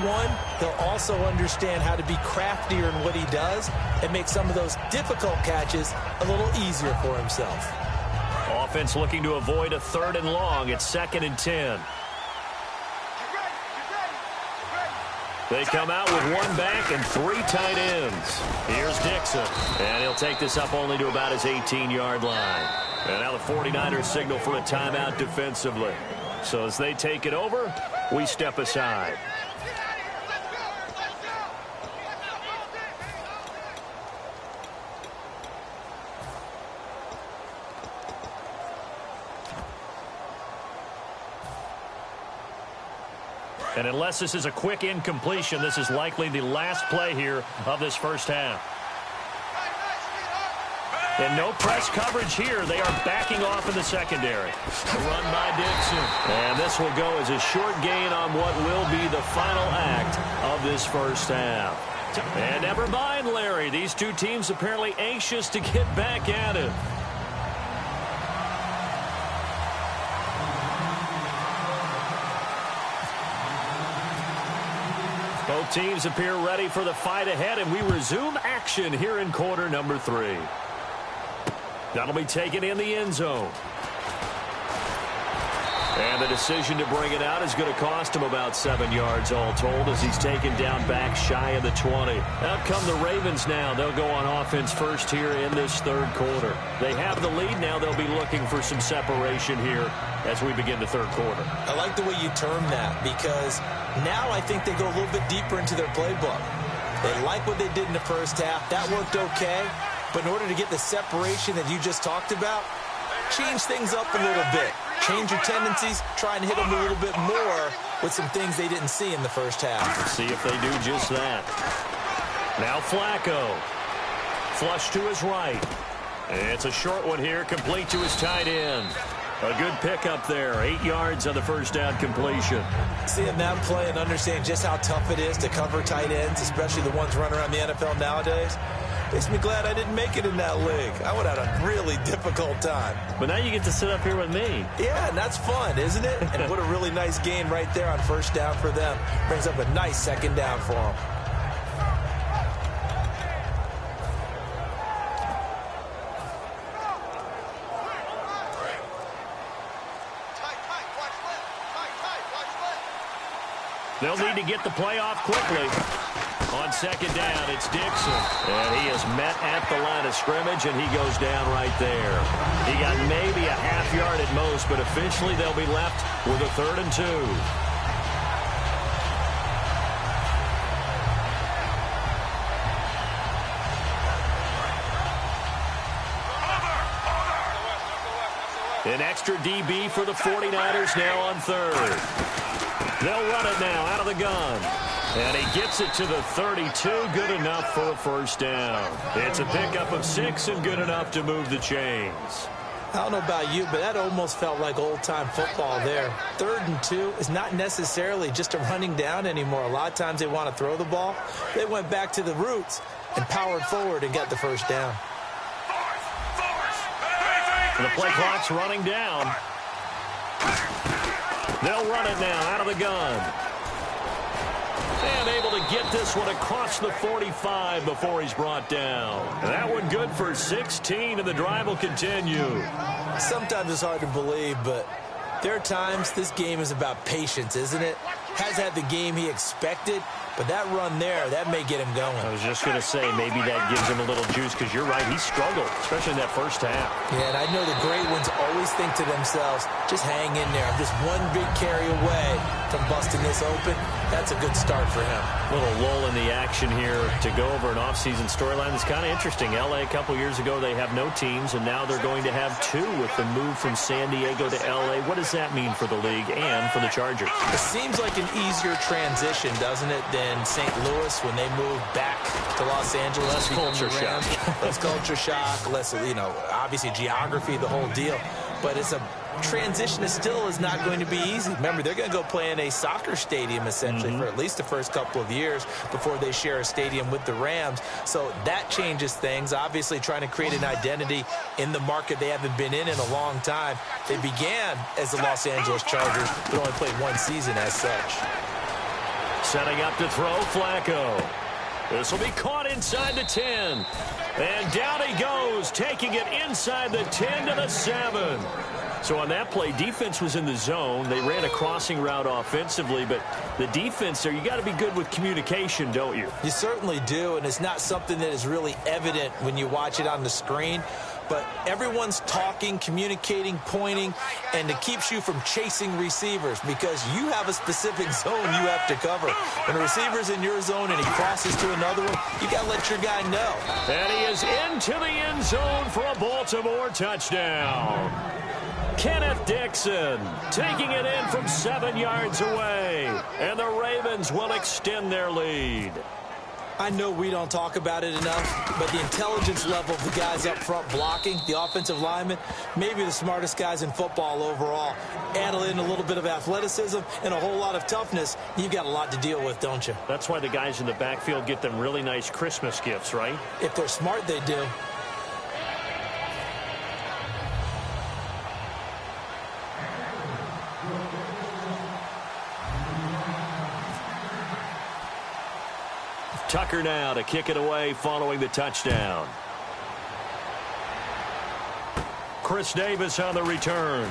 he'll also understand how to be craftier in what he does and make some of those difficult catches a little easier for himself. Offense looking to avoid a 3rd and long. It's 2nd and 10. They come out with 1 back and 3 tight ends. Here's Dixon. And he'll take this up only to about his 18-yard line. And now the 49ers signal for a timeout defensively. So as they take it over, we step aside. And unless this is a quick incompletion, this is likely the last play here of this first half. And no press coverage here. They are backing off in the secondary. Run by Dixon. And this will go as a short gain on what will be the final act of this first half. And never mind, Larry. These two teams apparently anxious to get back at it. Both teams appear ready for the fight ahead, and we resume action here in quarter number 3. That'll be taken in the end zone. And the decision to bring it out is going to cost him about 7 yards all told as he's taken down back shy of the 20. Out come the Ravens now. They'll go on offense first here in this third quarter. They have the lead now. They'll be looking for some separation here as we begin the third quarter. I like the way you term that because now I think they go a little bit deeper into their playbook. They like what they did in the first half. That worked okay. But in order to get the separation that you just talked about, change things up a little bit. Change your tendencies, try and hit them a little bit more with some things they didn't see in the first half. Let's see if they do just that. Now Flacco. Flush to his right. It's a short one here, complete to his tight end. A good pickup there, 8 yards on the first down completion. Seeing that play and understanding just how tough it is to cover tight ends, especially the ones running around the NFL nowadays, makes me glad I didn't make it in that league. I would have had a really difficult time. But now you get to sit up here with me. Yeah, and that's fun, isn't it? And what a really nice gain right there on first down for them. Brings up a nice second down for them. They'll need to get the play off quickly. On second down, it's Dixon. And he is met at the line of scrimmage, and he goes down right there. He got maybe a half yard at most, but officially they'll be left with a 3rd and 2. An extra DB for the 49ers now on 3rd. They'll run it now out of the gun. And he gets it to the 32. Good enough for a first down. It's a pickup of 6 and good enough to move the chains. I don't know about you, but that almost felt like old-time football there. 3rd and 2 is not necessarily just a running down anymore. A lot of times they want to throw the ball. They went back to the roots and powered forward and got the first down. The play clock's running down. They'll run it now out of the gun. And able to get this one across the 45 before he's brought down. And that one good for 16, and the drive will continue. Sometimes it's hard to believe, but there are times this game is about patience, isn't it? Has had the game he expected, but that run there, that may get him going. I was just going to say, maybe that gives him a little juice, because you're right, he struggled, especially in that first half. Yeah, and I know the great ones always think to themselves, just hang in there. I'm just one big carry away from busting this open. That's a good start for him. A little lull in the action here to go over an offseason storyline that's kind of interesting. L.A. a couple years ago, they have no teams, and now they're going to have 2 with the move from San Diego to L.A. What does that mean for the league and for the Chargers? It seems like an easier transition, doesn't it, than St. Louis when they moved back to Los Angeles. Less culture shock. Less culture shock, less, obviously geography, the whole deal. But it's a transition that still is not going to be easy. Remember, they're going to go play in a soccer stadium, essentially, for at least the first couple of years before they share a stadium with the Rams. So that changes things. Obviously, trying to create an identity in the market they haven't been in a long time. They began as the Los Angeles Chargers, but only played 1 season as such. Setting up to throw, Flacco. This will be caught inside the 10. And down he goes, taking it inside the 10 to the 7. So on that play, defense was in the zone. They ran a crossing route offensively, but the defense there, you got to be good with communication, don't you? You certainly do, and it's not something that is really evident when you watch it on the screen. But everyone's talking, communicating, pointing, and it keeps you from chasing receivers because you have a specific zone you have to cover. When a receiver's in your zone and he crosses to another one, you got to let your guy know. And he Diaz into the end zone for a Baltimore touchdown. Kenneth Dixon taking it in from 7 yards away. And the Ravens will extend their lead. I know we don't talk about it enough, but the intelligence level of the guys up front blocking, the offensive linemen, maybe the smartest guys in football overall. Add in a little bit of athleticism and a whole lot of toughness, you've got a lot to deal with, don't you? That's why the guys in the backfield get them really nice Christmas gifts, right? If they're smart, they do. Tucker now to kick it away following the touchdown. Chris Davis on the return.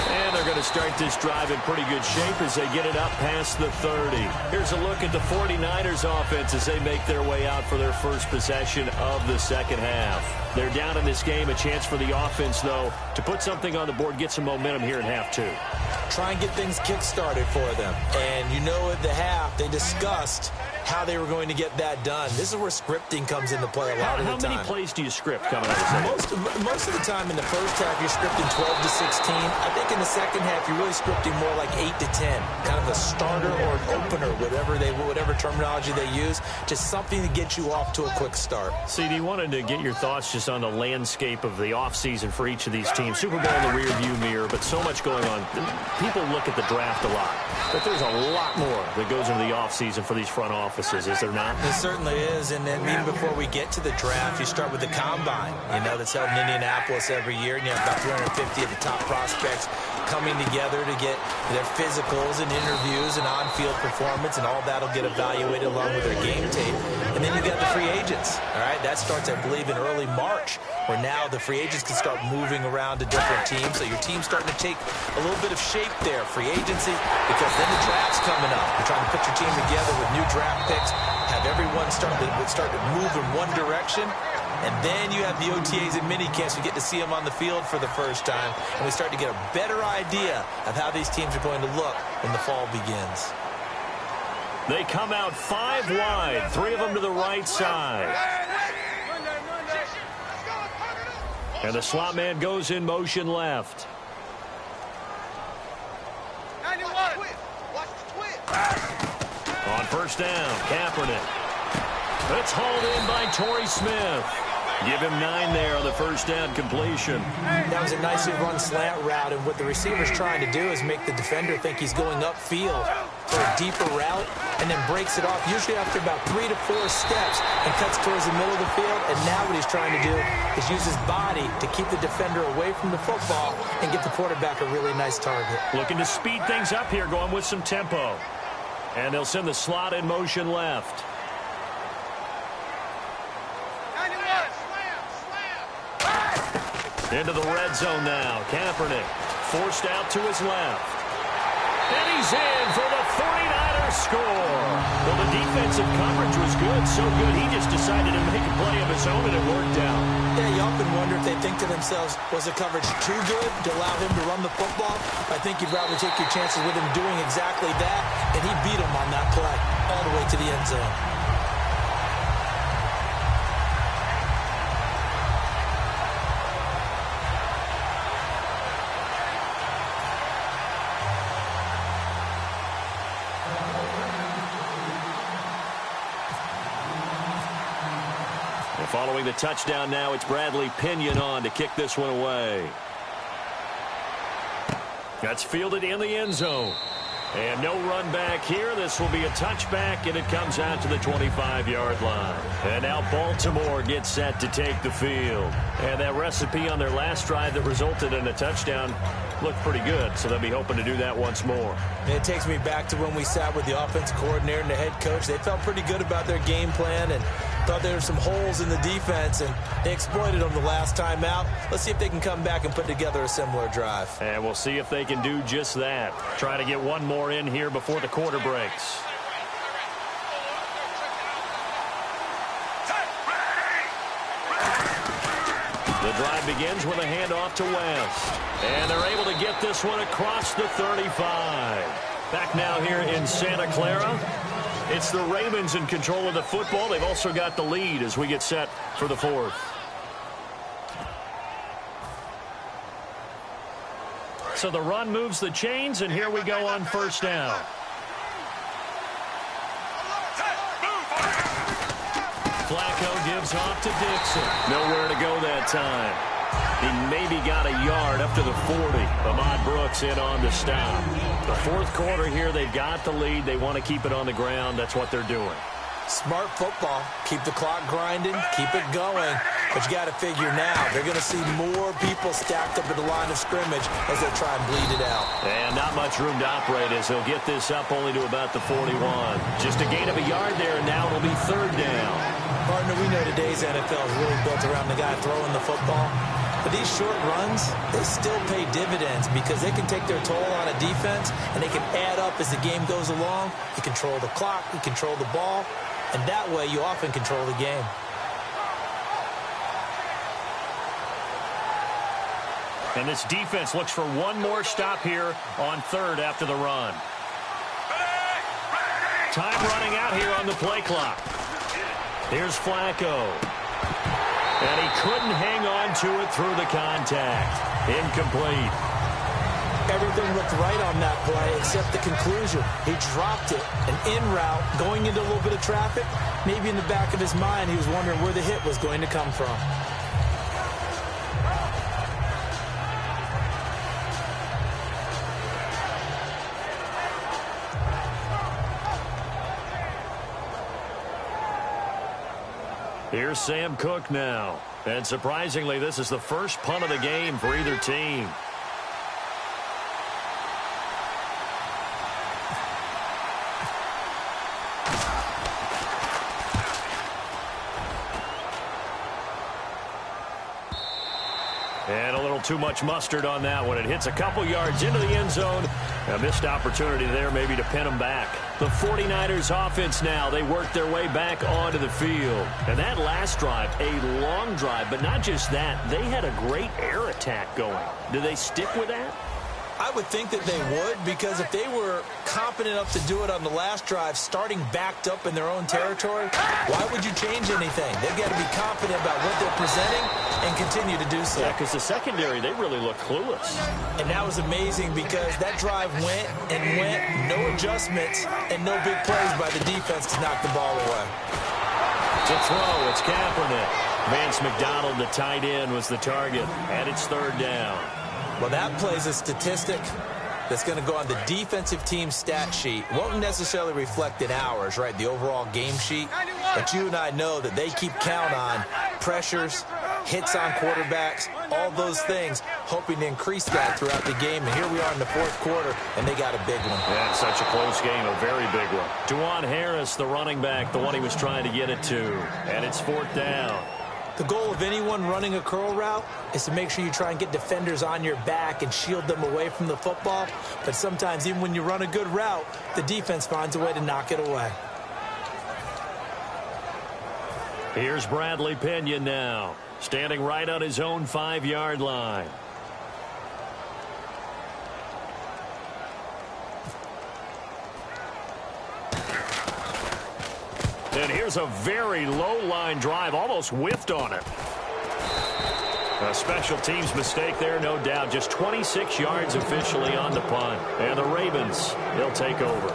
And they're going to start this drive in pretty good shape as they get it up past the 30. Here's a look at the 49ers offense as they make their way out for their first possession of the second half. They're down in this game. A chance for the offense, though, to put something on the board, get some momentum here in half two. Try and get things kick-started for them. And you know at the half, they discussed how they were going to get that done. This is where scripting comes into play a lot of the time. How many plays do you script coming out of the second? Most of the time in the first half, you're scripting 12 to 16. I think in the second half, you're really scripting more like 8 to 10. Kind of a starter or an opener, whatever terminology they use. Just something to get you off to a quick start. CD, wanted to get your thoughts just on the landscape of the offseason for each of these teams. Super Bowl in the rearview mirror, but so much going on. People look at the draft a lot, but there's a lot more that goes into the offseason for these front offices, is there not? It certainly is, and then even before we get to the draft, you start with the combine, that's held in Indianapolis every year, and you have about 350 of the top prospects coming together to get their physicals and interviews and on-field performance, and all that'll get evaluated along with their game tape. And then you got the free agents, all right? That starts, I believe, in early March, where now the free agents can start moving around to different teams, so your team's starting to take a little bit of shape there, free agency, because then the draft's coming up. You're trying to put your team together with new draft picks, have everyone start to move in one direction, and then you have the OTAs and minicamps. You get to see them on the field for the first time, and we start to get a better idea of how these teams are going to look when the fall begins. They come out 5 wide, 3 of them to the right side. And the slot man goes in motion left. 91. Watch the twist. On first down, Kaepernick. It's hauled in by Torrey Smith. Give him 9 there on the first down completion. That was a nicely run slant route, and what the receiver's trying to do is make the defender think he's going upfield for a deeper route, and then breaks it off, usually after about 3 to 4 steps, and cuts towards the middle of the field. And now what he's trying to do is use his body to keep the defender away from the football and get the quarterback a really nice target. Looking to speed things up here, going with some tempo. And they'll send the slot in motion left. Into the red zone now. Kaepernick forced out to his left. And he's in for the 49ers score. Well, the defensive coverage was good, so good he just decided to make a play of his own, and it worked out. Yeah, you often wonder if they think to themselves, was the coverage too good to allow him to run the football? I think you'd rather take your chances with him doing exactly that, and he beat him on that play all the way to the end zone. Following the touchdown now, it's Bradley Pinion on to kick this one away. That's fielded in the end zone. And no run back here. This will be a touchback, and it comes out to the 25-yard line. And now Baltimore gets set to take the field. And that recipe on their last drive that resulted in a touchdown looked pretty good, so they'll be hoping to do that once more. And it takes me back to when we sat with the offensive coordinator and the head coach. They felt pretty good about their game plan and thought there were some holes in the defense, and they exploited them the last time out. Let's see if they can come back and put together a similar drive. And we'll see if they can do just that. Try to get one more in here before the quarter breaks. The drive begins with a handoff to West. And they're able to get this one across the 35. Back now here in Santa Clara. It's the Ravens in control of the football. They've also got the lead as we get set for the fourth. So the run moves the chains, and here we go on first down. Flacco gives off to Dixon. Nowhere to go that time. He maybe got a yard up to the 40. Ahmad Brooks in on the stop. The fourth quarter here, they've got the lead. They want to keep it on the ground. That's what they're doing. Smart football. Keep the clock grinding. Keep it going. But you got to figure now, they're going to see more people stacked up at the line of scrimmage as they try and bleed it out. And not much room to operate as he'll get this up only to about the 41. Just a gain of a yard there, and now it'll be third down. Partner, we know today's NFL is really built around the guy throwing the football. But these short runs, they still pay dividends because they can take their toll on a defense, and they can add up as the game goes along. You control the clock, you control the ball, and that way you often control the game. And this defense looks for one more stop here on third after the run. Time running out here on the play clock. Here's Flacco. And he couldn't hang on to it through the contact. Incomplete. Everything looked right on that play except the conclusion. He dropped it. An in route, going into a little bit of traffic. Maybe in the back of his mind, he was wondering where the hit was going to come from. Here's Sam Cook now. And surprisingly, this is the first punt of the game for either team. And a little too much mustard on that one. It hits a couple yards into the end zone. A missed opportunity there maybe to pin them back. The 49ers offense now, they work their way back onto the field. And that last drive, a long drive, but not just that. They had a great air attack going. Do they stick with that? I would think that they would, because if they were competent enough to do it on the last drive, starting backed up in their own territory, why would you change anything? They've got to be confident about what they're presenting and continue to do so. Yeah, because the secondary, they really look clueless. And that was amazing because that drive went and went, no adjustments, and no big plays by the defense to knock the ball away. To throw, it's Kaepernick. Vance McDonald, the tight end, was the target, and it's third down. Well, that plays a statistic that's going to go on the defensive team stat sheet. Won't necessarily reflect in ours, right, the overall game sheet. But you and I know that they keep count on pressures, hits on quarterbacks, all those things, hoping to increase that throughout the game. And here we are in the fourth quarter, and they got a big one. Yeah, it's such a close game, a very big one. Juwan Harris, the running back, the one he was trying to get it to. And it's fourth down. The goal of anyone running a curl route is to make sure you try and get defenders on your back and shield them away from the football. But sometimes, even when you run a good route, the defense finds a way to knock it away. Here's Bradley Pinion now, standing right on his own 5-yard line. And here's a very low-line drive, almost whiffed on it. A special teams mistake there, no doubt. Just 26 yards officially on the punt. And the Ravens, they'll take over.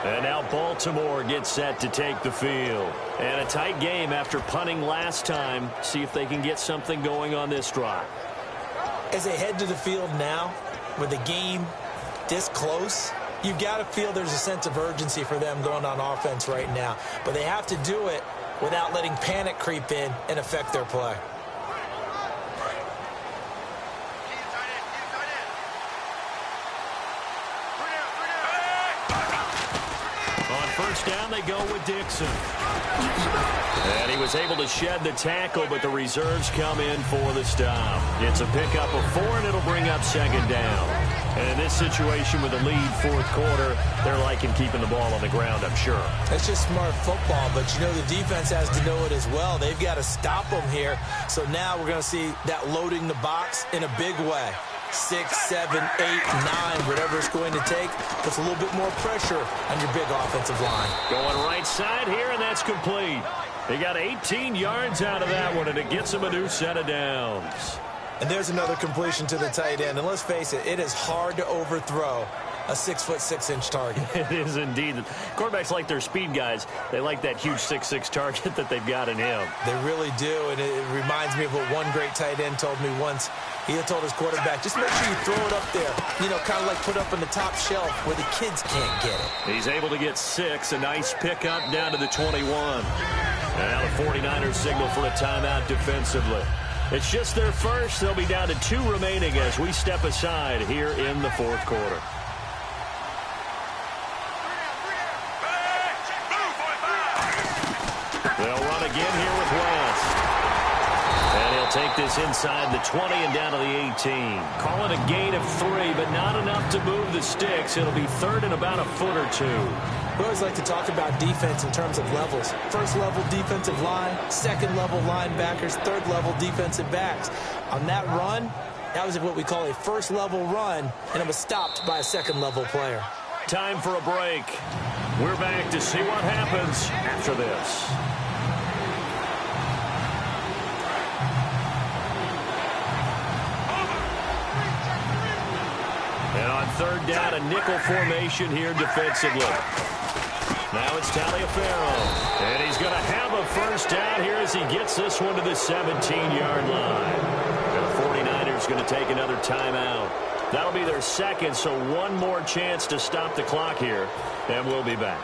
And now Baltimore gets set to take the field. And a tight game after punting last time. See if they can get something going on this drive. As they head to the field now, with the game this close, you've got to feel there's a sense of urgency for them going on offense right now. But they have to do it without letting panic creep in and affect their play. On first down, they go with Dixon. And he was able to shed the tackle, but the reserves come in for the stop. It's a pickup of 4, and it'll bring up second down. And in this situation with the lead fourth quarter, they're liking keeping the ball on the ground, I'm sure. That's just smart football, but you know the defense has to know it as well. They've got to stop them here. So now we're going to see that loading the box in a big way. 6, 7, 8, 9, whatever it's going to take, puts a little bit more pressure on your big offensive line. Going right side here, and that's complete. He got 18 yards out of that one, and it gets him a new set of downs. And there's another completion to the tight end. And let's face it, it is hard to overthrow a 6'6" target. It is indeed. Quarterbacks like their speed guys. They like that huge 6'6" target that they've got in him. They really do, and it reminds me of what one great tight end told me once. He had told his quarterback, just make sure you throw it up there, you know, kind of like put up on the top shelf where the kids can't get it. He's able to get 6, a nice pickup down to the 21. And now the 49ers signal for a timeout defensively. It's just their first. They'll be down to 2 remaining as we step aside here in the fourth quarter. They'll run again here with West. And he'll take this inside the 20 and down to the 18. Call it a gain of 3, but not enough to move the sticks. It'll be third and about a foot or 2. We always like to talk about defense in terms of levels. First level defensive line, second level linebackers, third level defensive backs. On that run, that was what we call a first level run, and it was stopped by a second level player. Time for a break. We're back to see what happens after this. And on third down, a nickel formation here defensively. Now it's Taliaferro. And he's going to have a first down here as he gets this one to the 17-yard line. And the 49ers going to take another timeout. That'll be their second, so one more chance to stop the clock here. And we'll be back.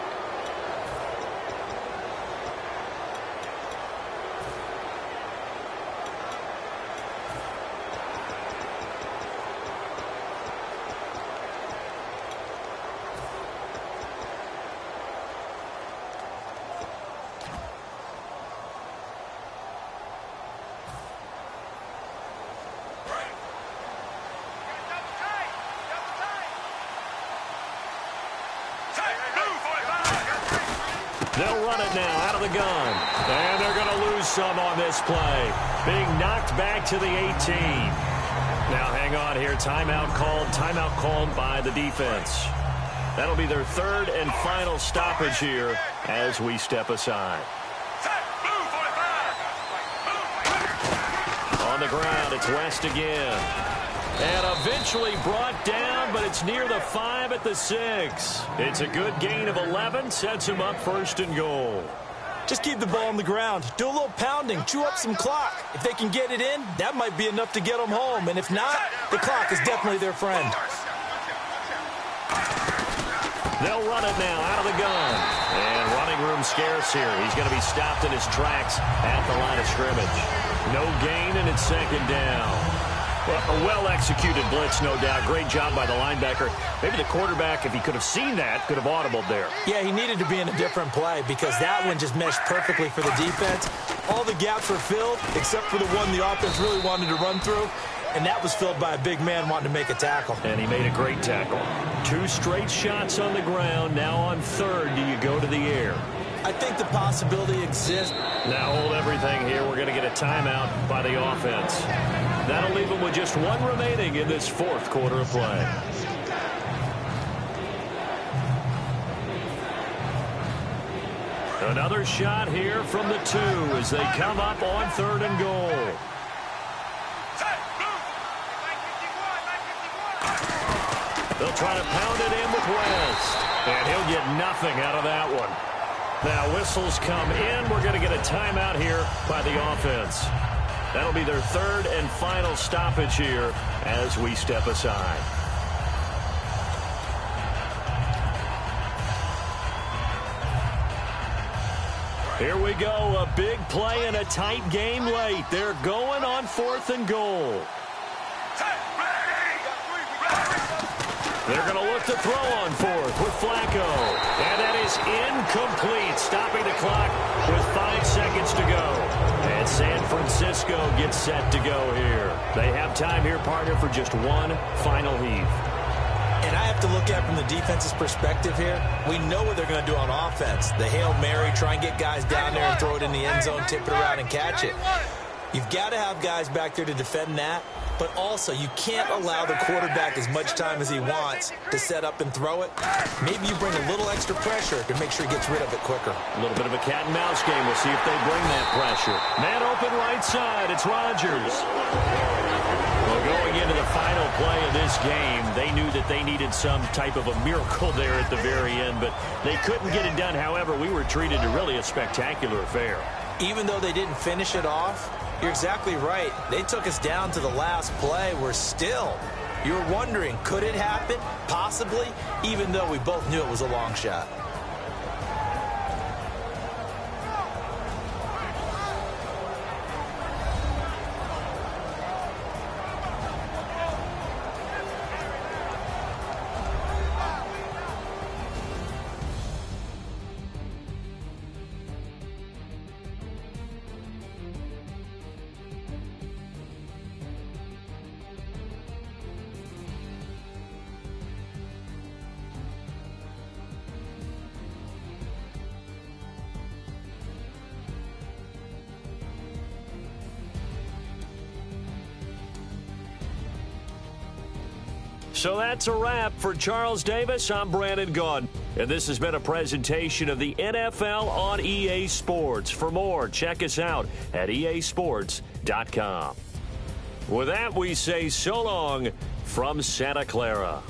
They'll run it now out of the gun. And they're going to lose some on this play. Being knocked back to the 18. Now hang on here. Timeout called by the defense. That'll be their third and final stoppage here as we step aside. On the ground, it's West again. And eventually brought down, but it's near the 5 at the 6. It's a good gain of 11, sets him up first and goal. Just keep the ball on the ground. Do a little pounding. Chew up some clock. If they can get it in, that might be enough to get them home. And if not, the clock is definitely their friend. They'll run it now out of the gun. And running room scarce here. He's going to be stopped in his tracks at the line of scrimmage. No gain, and it's second down. Well, a well-executed blitz, no doubt. Great job by the linebacker. Maybe the quarterback, if he could have seen that, could have audibled there. Yeah, he needed to be in a different play because that one just meshed perfectly for the defense. All the gaps were filled except for the one the offense really wanted to run through, and that was filled by a big man wanting to make a tackle. And he made a great tackle. 2 straight shots on the ground. Now on third, do you go to the air? I think the possibility exists. Now hold everything here. We're going to get a timeout by the offense. That'll leave them with just 1 remaining in this fourth quarter of play. Another shot here from the 2 as they come up on third and goal. They'll try to pound it in with West. And he'll get nothing out of that one. Now whistles come in. We're going to get a timeout here by the offense. That'll be their third and final stoppage here as we step aside. Here we go. A big play and a tight game late. They're going on fourth and goal. They're going to look to throw on fourth with Flacco. And that is incomplete, stopping the clock with 5 seconds to go. And San Francisco gets set to go here. They have time here, partner, for just one final heave. And I have to look at it from the defense's perspective here. We know what they're going to do on offense. The Hail Mary, try and get guys down there and throw it in the end zone, tip it around and catch it. You've got to have guys back there to defend that. but also you can't allow the quarterback as much time as he wants to set up and throw it. Maybe you bring a little extra pressure to make sure he gets rid of it quicker. A little bit of a cat and mouse game. We'll see if they bring that pressure. Man open right side. It's Rodgers. Well, going into the final play of this game, they knew that they needed some type of a miracle there at the very end, but they couldn't get it done. However, we were treated to really a spectacular affair. Even though they didn't finish it off, you're exactly right. They took us down to the last play. We're still, you were wondering, could it happen? Possibly, even though we both knew it was a long shot. So that's a wrap for Charles Davis. I'm Brandon Gaudin, and this has been a presentation of the NFL on EA Sports. For more, check us out at easports.com. With that, we say so long from Santa Clara.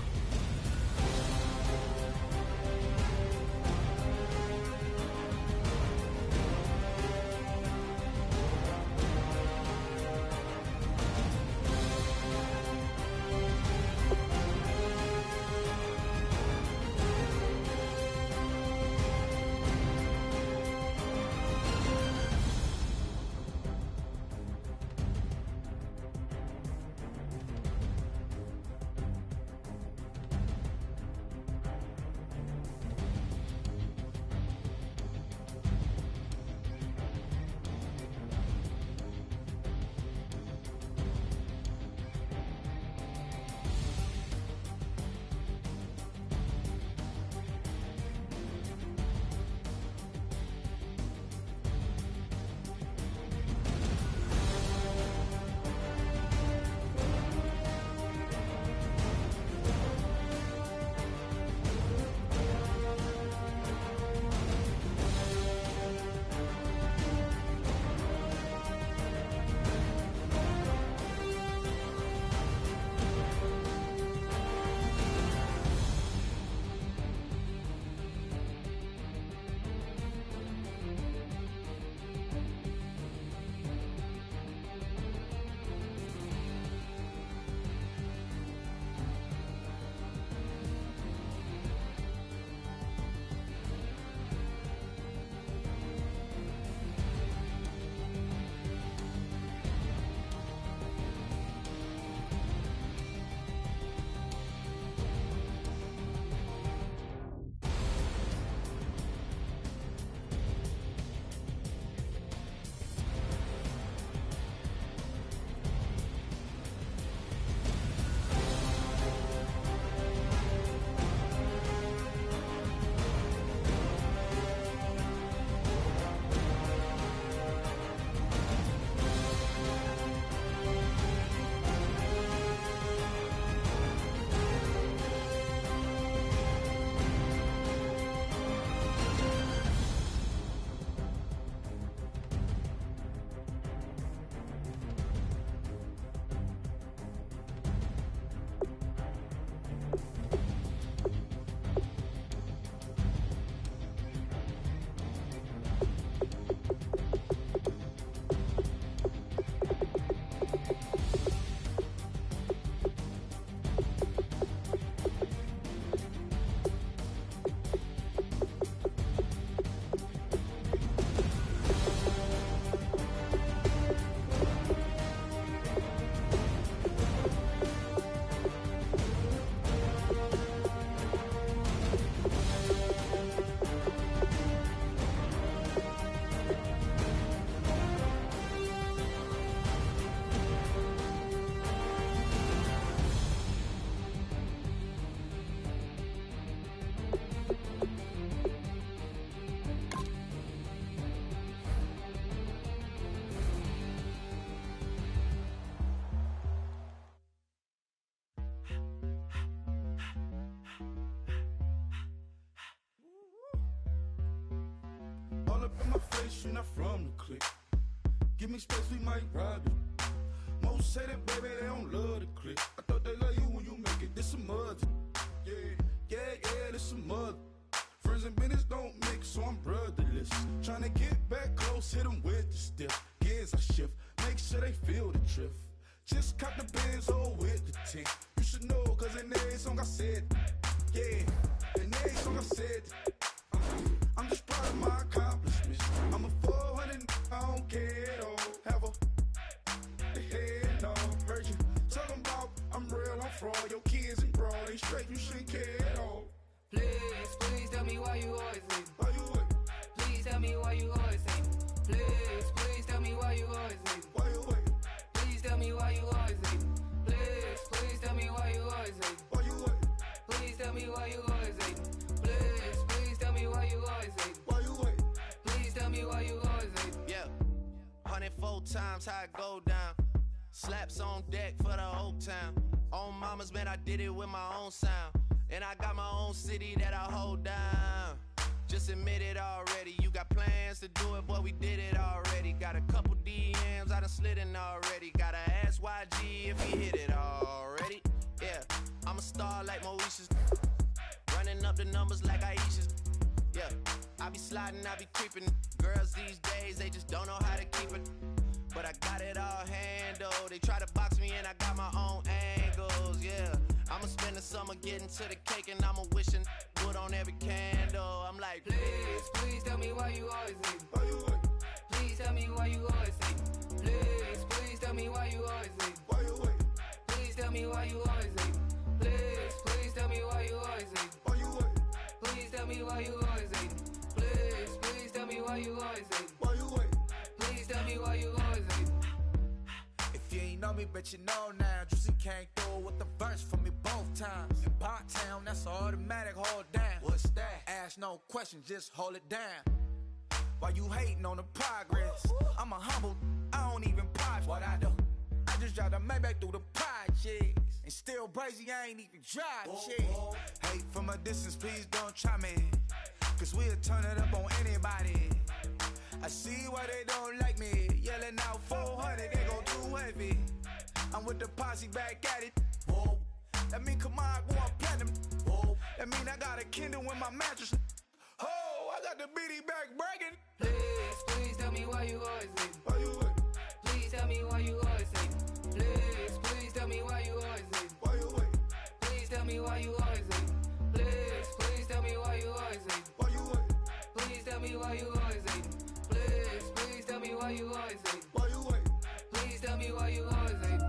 up in my face, you not from the clique. Give me space, we might ride it. Most say that, baby, they don't love the clique. I thought they love you when you make it. This some mother. Yeah, this some mother. Friends and business don't mix, so I'm brotherless. Tryna get back close, hit them with the stiff. Gears I shift, make sure they feel the drift. Just cop the Benz, hold with the tint. You should know, cause in every song I said, yeah, in every song I said, I'm just proud of my accomplishments. I'm a 400, I don't care at all. Have a head on. Heard you talking about I'm real, I'm fraud. Your kids and broad, they straight, you shouldn't care at all. Please tell me why you always leave. Why you wait? Please tell me why you always leave. Please tell me why you always leave. Why you wait? Please tell me why you always leave. Please tell me why you always leave. Why you wait? Please tell me why you always leave. Please tell me why you always leave. Why you wait? Please tell me why you always leave. Yeah, 104 times how it go down. Slaps on deck for the whole town. On mama's man, I did it with my own sound. And I got my own city that I hold down. Just admit it already. You got plans to do it, boy, we did it already. Got a couple DMs, I done slid in already. Gotta ask YG if he hit it already. Yeah, I'm a star like Moesha's. Running up the numbers like Aisha's. Yeah, I be sliding, I be creeping. Girls these days, they just don't know how to keep it. But I got it all handled. They try to box me and I got my own angles, yeah. I'ma spend the summer getting to the cake and I'ma wishing wood on every candle. I'm like, please tell me why you always leave. Why you wait? Please tell me why you always leave. Please tell me why you always leave. Why you wait? Please tell me why you always leave. Please tell me why you always leave. Why you wait? Please tell me why you always leave. Please tell me why you always leave. Why you wait? Please tell me why you always leave. If you ain't know me, but you know now. Juicy came through with the verse for me both times. In Bot Town, that's automatic, hold down. What's that? Ask no questions, just hold it down. Why you hating on the progress? I'm a humble, I don't even pop. What I do? I just drive the Maybach through the projects. And still brazy, I ain't even drive shit. Hate from a distance, please don't try me. Cause we'll turn it up on anybody. I see why they don't like me. Yelling out 400, they go too heavy. I'm with the posse back at it. Whoa. That mean come on, go on platinum. Whoa. That mean I got a Kindle in my mattress. Oh, I got the BD back breaking. Please tell me why you always leave. Why you wait? Please tell me why you always leave. Please tell me why you always leave. Why you wait? Please tell me why you always leave. Please tell me why you always leave. Why you wait? Please tell me why you always leave. Please tell me why you always leave. Why you wait? Please tell me why you always leave.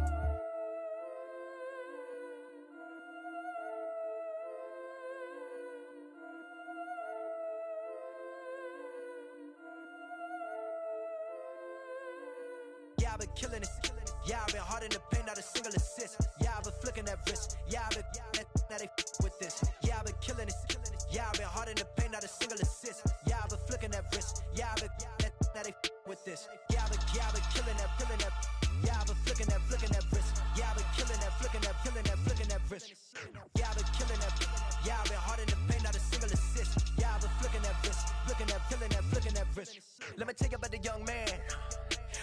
Yeah, I've been killing it. Yeah, I've been hard in the paint, not a single assist. Yeah, I've been flicking that wrist. Yeah, I've been now they with this. Yeah, I've been killing it. Yeah, I've been hard in the paint, not a single assist. Yeah, I've been flicking that wrist. Yeah, I've been now they with this. Yeah, I've been killing that. Yeah, I've been flicking that wrist. Yeah, I've been killing that, flicking that wrist. Yeah, I've been killing that. Yeah, I've been hard in the paint, not a single assist. Yeah, I've been flicking that wrist, flicking that wrist. Let me tell you about the young man.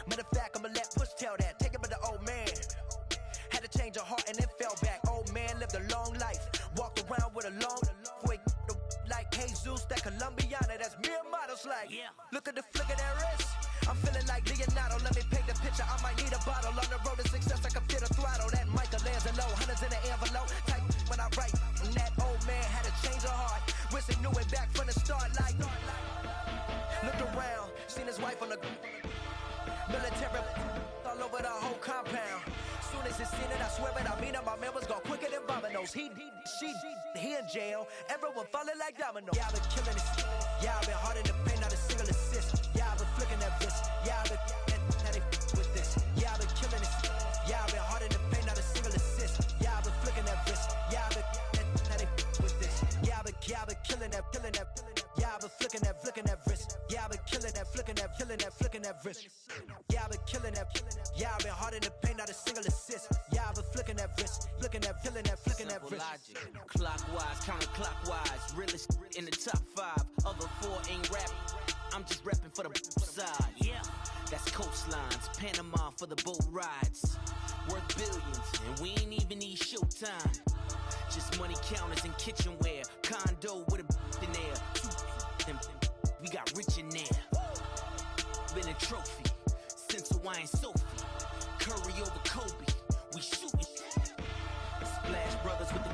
Matter of fact, I'ma let Push tell that. Take it about the old man. Had to change her heart and then fell back. Old man lived a long life. Walked around with a long wig like Jesus, that Colombiana. That's mere models like. Yeah. Look at the flick of that wrist. I'm feeling like Leonardo. Let me paint the picture. I might need a bottle. On the road to success, I can feel the throttle. That Michelangelo, hundreds in the envelope. Type when I write. And that old man had to change her heart. Wish he knew it back from the start. Like, looked around, seen his wife on the military all over the whole compound. Soon as he seen it, I swear it, I mean it, my man was gone quicker than dominoes. He in jail, everyone falling like dominoes. Yeah, I've been killing it. Yeah, I've been hard in the paint, not a single assist. Yeah, I've been flicking that wrist. Yeah, I've been now they with this. Yeah, I've been killing it. Yeah, I've been hard in the paint, not a single assist. Yeah, I've been flicking that wrist. Yeah, I've been now they with this. Yeah, I've been killing that. Yeah, I've been flicking that wrist. Yeah, I've been killing that, flicking that wrist. Yeah, I've been killing that. Yeah, I've been hard in the paint, not a single assist. Yeah, I've been flicking that wrist, flicking that wrist. Logic, clockwise, counterclockwise, realest in the top 5. Other 4 ain't rap. I'm just repping for the side. Yeah, that's coastlines, Panama for the boat rides. Worth billions, and we ain't even need showtime. Just money counters and kitchenware. Condo with a in there. We got rich in there. Been a trophy since Hawaiian Sophie. Curry over Kobe. We shootin'. Splash Brothers with the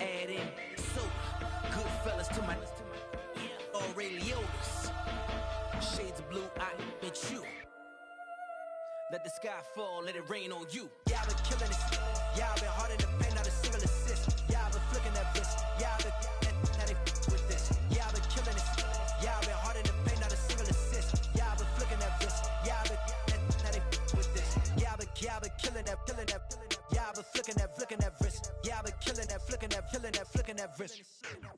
add in soda. Good fellas to my Aureliotis. Shades of blue, I bet you. Let the sky fall, let it rain on you. Yeah, I've been killing this. Yeah, I've been hard in the paint, not a single assist. Yeah, I've been flicking that wrist. Yeah, I've been now they with this. Yeah, I've been killing this. Yeah, I've been hard in the paint, not a single assist. Yeah, I've been flicking that wrist. Yeah, I've been now they with this. Yeah, I've been killing that, killing that. Yeah, I've been flicking that wrist. Yeah, I've been killing that, flicking that, flicking that wrist.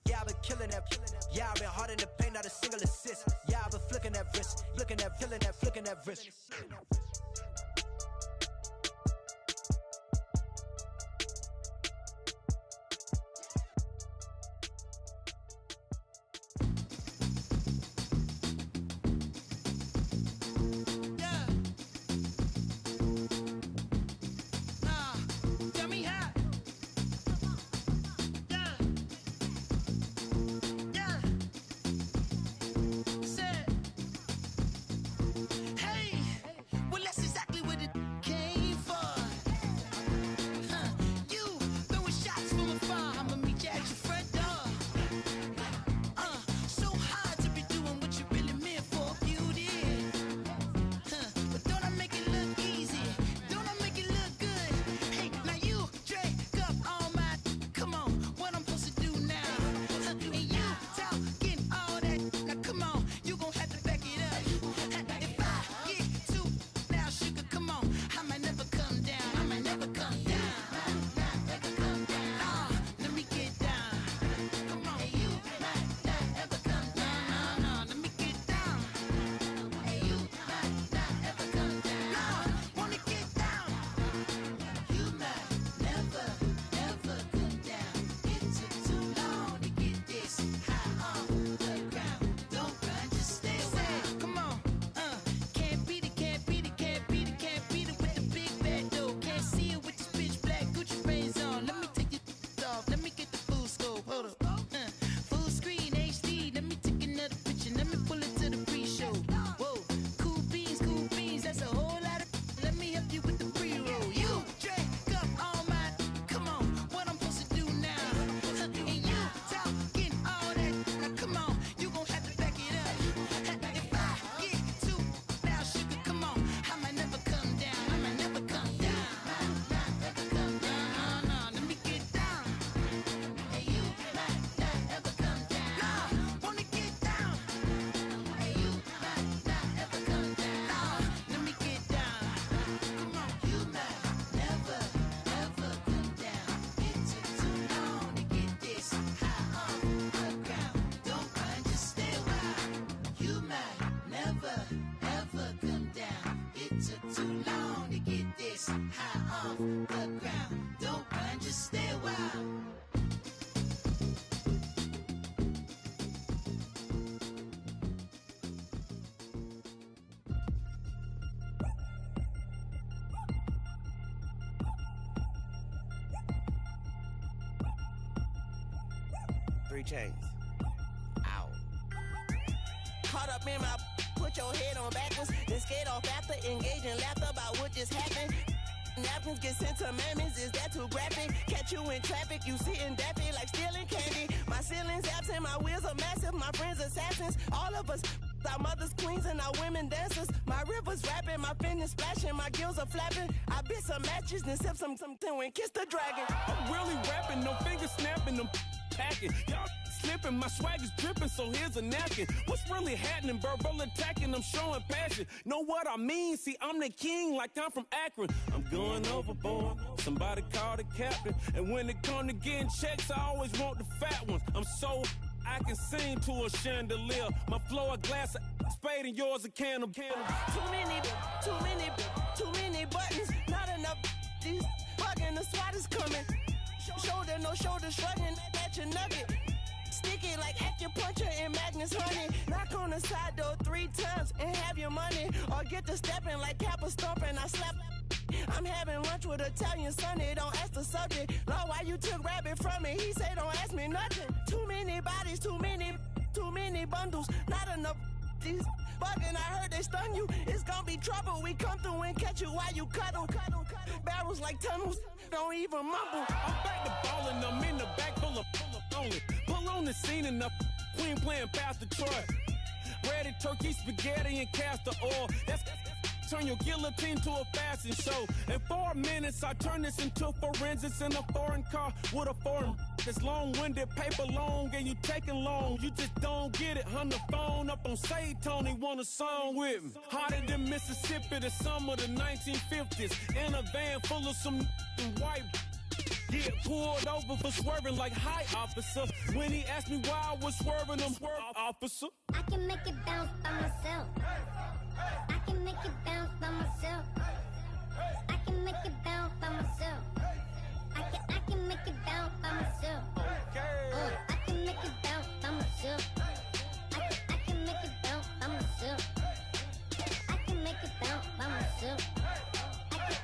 Yeah, I've been killing that. Yeah, I've been hard in the paint, not a single assist. Yeah, I've been flicking that wrist, flicking that, flicking that wrist. Chains. Ow. Caught up in my put your head on backwards, then skate off after engaging laughter about what just happened. Napkins get sent to mammies, is that too graphic? Catch you in traffic, you sitting daffy like stealing candy. My ceiling's absent, my wheels are massive, my friends assassins. All of us, our mothers queens and our women dancers. My rivers rapping, my fingers splashing, my gills are flapping. I bit some matches, then sip some and kiss the dragon. I'm really rapping, no fingers snapping, them packing. Y'all slipping, my swag is dripping, so here's a napkin. What's really happening? Verbal attacking, I'm showing passion. Know what I mean? See, I'm the king like I'm from Akron. I'm going overboard, somebody call the captain. And when it come to getting checks, I always want the fat ones. I'm so I can sing to a chandelier. My flow a glass of spade and yours a candle. Too many buttons, not enough. These bugging, the SWAT is coming. Shoulder, no shoulder shrugging at your nugget. Sticky like acupuncture and Magnus honey. Knock on the side door 3 times and have your money. Or get to stepping like Kappa stomping. I slap. I'm having lunch with Italian Sonny. Don't ask the subject. Lord, why you took rabbit from me? He say don't ask me nothing. Too many bodies, too many bundles. Not enough. These bugging, I heard they stun you. It's gonna be trouble. We come through and catch you while you cuddle. Barrels like tunnels. Don't even mumble. I'm back to ballin', I'm in the back full of only. Pull on the scene and the queen playing Pastor Troy. Ready turkey, spaghetti, and castor oil. That's turn your guillotine to a fashion show. In 4 minutes, I turn this into forensics in a foreign car with a foreign. It's long-winded, paper long, and you taking long. You just don't get it. On the phone up on Say Tony, want a song with me. Hotter than Mississippi, the summer of the 1950s. In a van full of some white. Get pulled over for swerving like hi, officer. When he asked me why I was swerving, I'm swerve, officer. I can make it bounce by myself. I can make it bounce by myself. I can make it bounce by myself. I can make it bounce by myself. I can make it bounce by myself. I can make it bounce by myself. I can make it bounce by myself.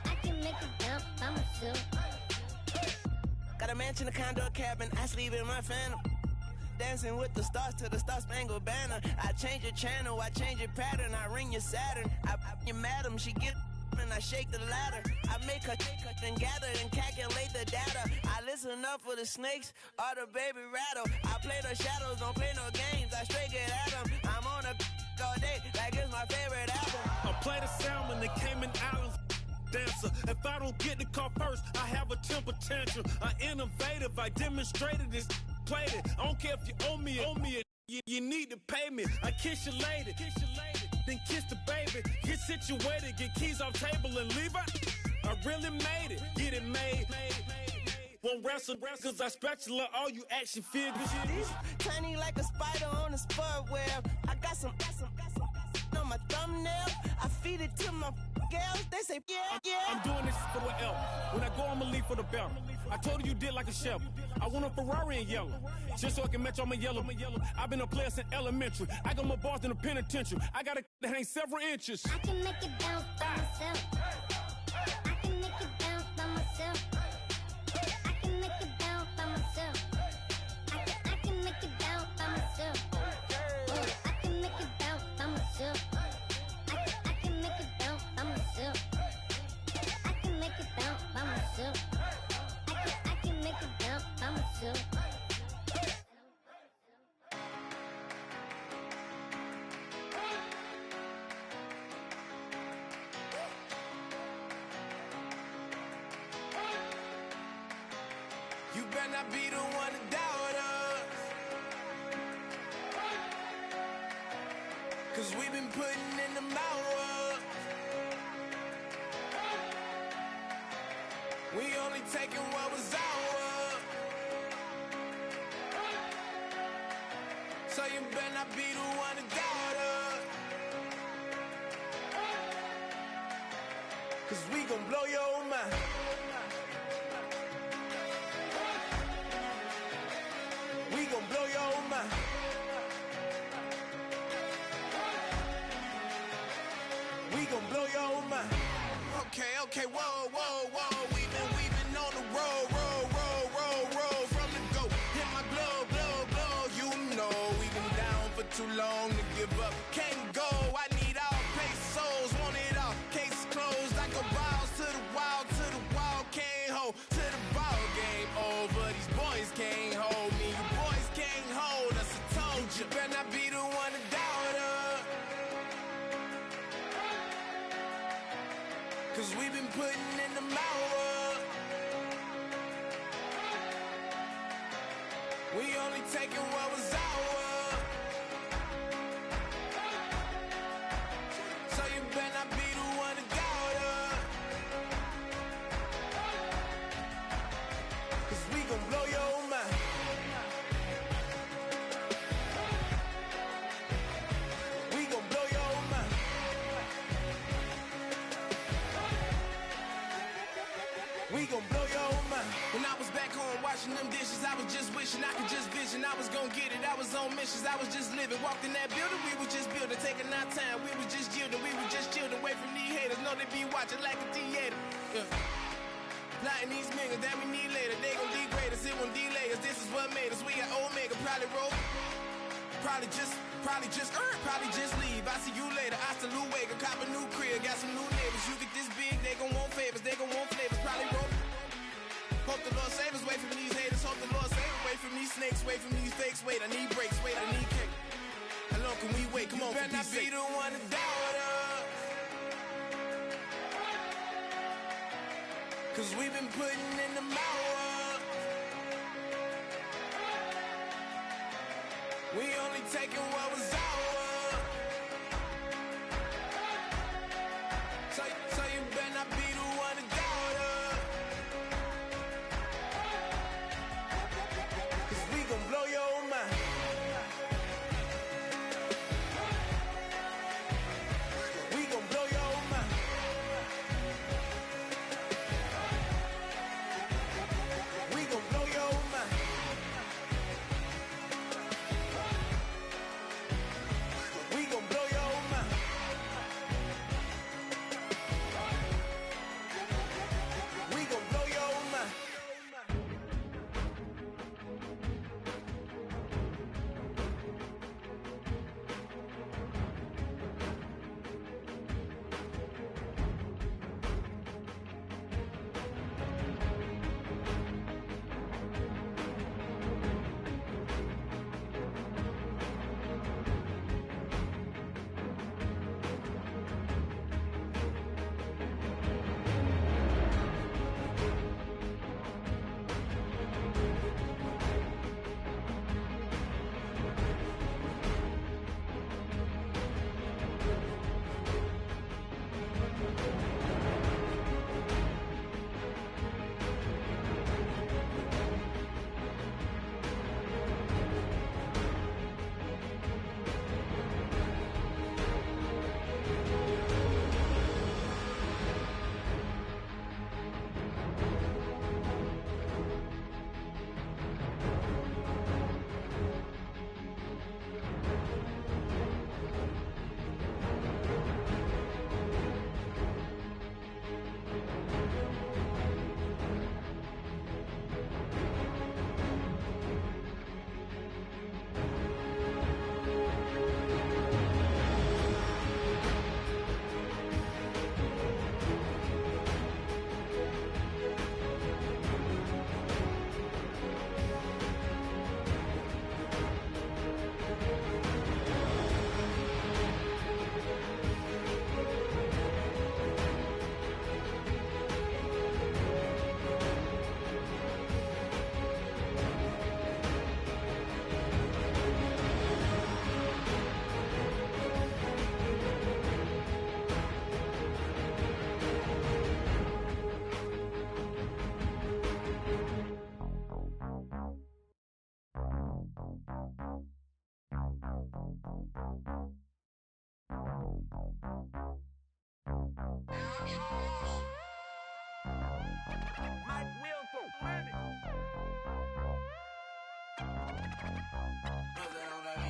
I can make it bounce by myself. Got a mansion, a condo, a cabin. I sleep in my phantom. Dancing with the stars to the Star-Spangled Banner. I change your channel, I change your pattern. I ring your Saturn. I your madam, she get and I shake the ladder. I make her and gather and calculate the data. I listen up for the snakes or the baby rattle. I play the shadows, don't play no games. I straight get at them. I'm on a all day like it's my favorite album. I play the salmon, the Cayman Islands dancer. If I don't get the car first, I have a temper tantrum. I innovative, I demonstrated this. Played it. I don't care if you owe me it. You need to pay me. I kiss your lady, then kiss the baby. Get situated, get keys off table and leave her. I really made it, get it made. Won't wrestle, cause I spatula all you action figures. Tiny like a spider on a spud web. I got some on my thumbnail. I feed it to my girls. They say, yeah. I'm doing this for the L. When I go, I'ma leave for the bell. I told you did like a chef. I want a Ferrari in yellow, just so I can match all my yellow. I've been a player since elementary. I got my bars in the penitentiary. I got to hang several inches. I can make it bounce by myself. I can make it bounce by myself. I can make it bounce by myself. I can make it bounce by myself. I can make it bounce by myself. I can make it bounce by myself. I can make it bounce by myself. I can make it bounce by myself. You better not be the one to doubt us, 'cause we've been putting in the hours. We only taking what was ours. So you better not be the one to doubt us, 'cause we gon' blow your mind. We gon' blow your mind. We gon' blow your mind. Okay, whoa. We've been on the road from the go. Hit my blow. You know we've been down for too long to give up. Can't go. I need all pesos, want it all. Case closed. I go balls to the wall, can't hold to the ball game over. These boys can't hold me. You boys can't hold us. I told you. Better not be the one to doubt us, 'cause we've been putting in the hours. We only taking what was ours. So you better not be the one to doubt us, 'cause we gon' blow your mind. We gon' blow your mind. We gon' blow your mind. When I was back home washing them dishes, I was just wishing I could just vision. I was gon' get it, I was on missions, I was just living. Walked in that building, we was just building, taking our time. We was just yielding, we was just chillin'. Away from these haters, know they be watching like a theater. Yeah. Plotting these niggas that we need later. They gon' degrade us, it won't delay us. This is what made us. We got Omega, probably roll. Probably just leave. I see you later. I salute Wake, cop a new crib, got some new neighbors. You get this big, they gon' want favors, they gon' want flavors. Probably roll. Hope the Lord save us, wait from these haters. Hope the Lord save us, wait from these snakes, wait from these fakes. Wait, I need breaks, wait, I need cake. How long can we wait? Come on, for peace sake. You better not be the one to doubt us. Cause we've been putting in the hours. We only taking what was ours. So you better not be the one to doubt us. Cause we gon' blow your mind. We gon' blow your mind. We gon' blow your mind. We gon' blow your mind. We gon' blow your mind.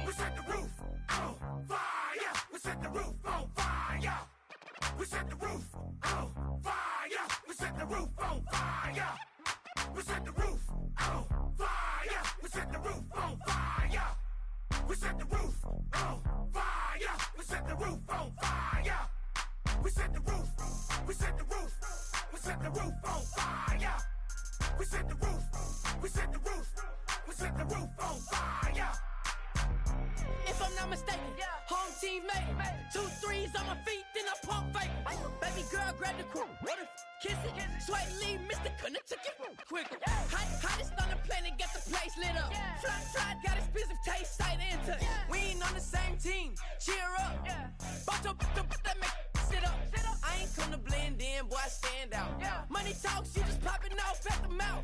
We set the roof on fire. We set the roof on fire. We set the roof on fire. We set the roof on fire. We set the roof on fire. We set the roof on fire. We set the roof on fire. We set the roof on fire. We set the roof. We set the roof. We set the roof on fire. We set the roof. We set the roof. We set the roof on fire. If I'm not mistaken, home team made it. 2 threes on my feet, then I pump fake. Baby girl grabbed the quick, kiss it. Sweat leave, Mr. Couldn't took it quicker. Hottest on the planet, got the place lit up. Fly, got expensive taste, sight into. We ain't on the same team, cheer up. Boto, that make sit up. I ain't come to blend in, boy, I stand out. Money talks, you just popping off at the mouth.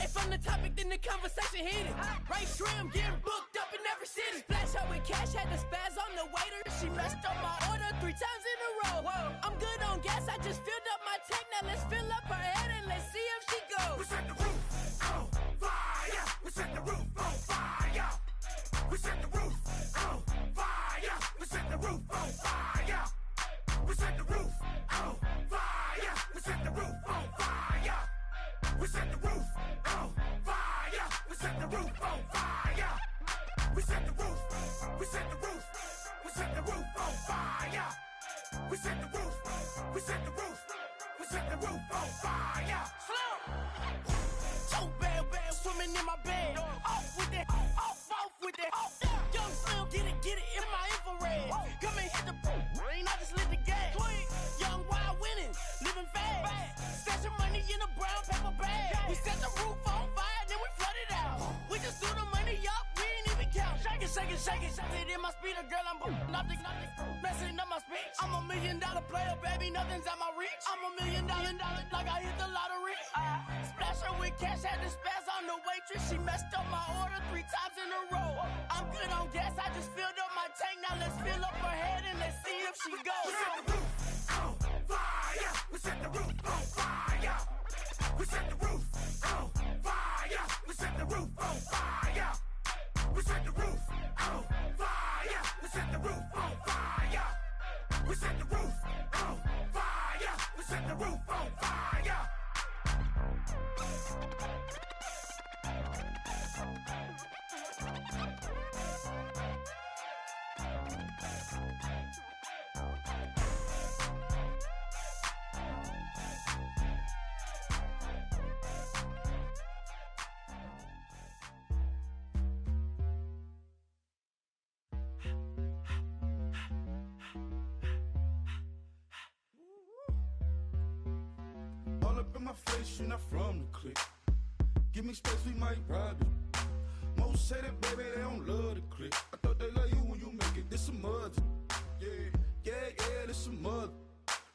If I'm the topic, then the conversation heated. Ray Shrimp getting booked up in every city. Splash her with cash, had the spaz on the waiter. She messed up my order 3 times in a row. I'm good on gas, I just filled up my tank. Now let's fill up her head and let's see if We set the roof on fire. We set the roof on fire. We set the roof on fire. We set the roof. We set the roof. We set the roof on fire. We set the roof. We set the roof. We set the roof on fire. So bad, swimming in my bed. Off with that, off with that. Young Slim, get it in my infrared. Come and hit the rain, I just lit the gas. Young wild winning, living fast. Stashing money in a brown paper bag. We set the roof on fire, then we flood it out. We just threw the money up, we ain't even count. Shake it, shake it, shake it. It in my speeder, girl, I'm nothing, messing up my speech. I'm $1 million player, baby, nothing's at my reach. I'm $1 million, like I hit the lottery. Splash her with cash, had to spaz on the waitress. She messed up my order 3 times in a row. I'm good on gas, I just filled up my tank. Now let's fill up her head and let's see if she goes. We set the roof on fire. We set the roof on fire. We set the roof on fire. We set the roof on fire. We set the roof on fire. We set the roof on fire. We set the roof on fire. We set the roof on fire. All up in my face, you're not from the clique. Give me space, we might ride it. Most say that, baby, they don't love the clique. I thought they love you when you make it. This some mud. Yeah, this some mud.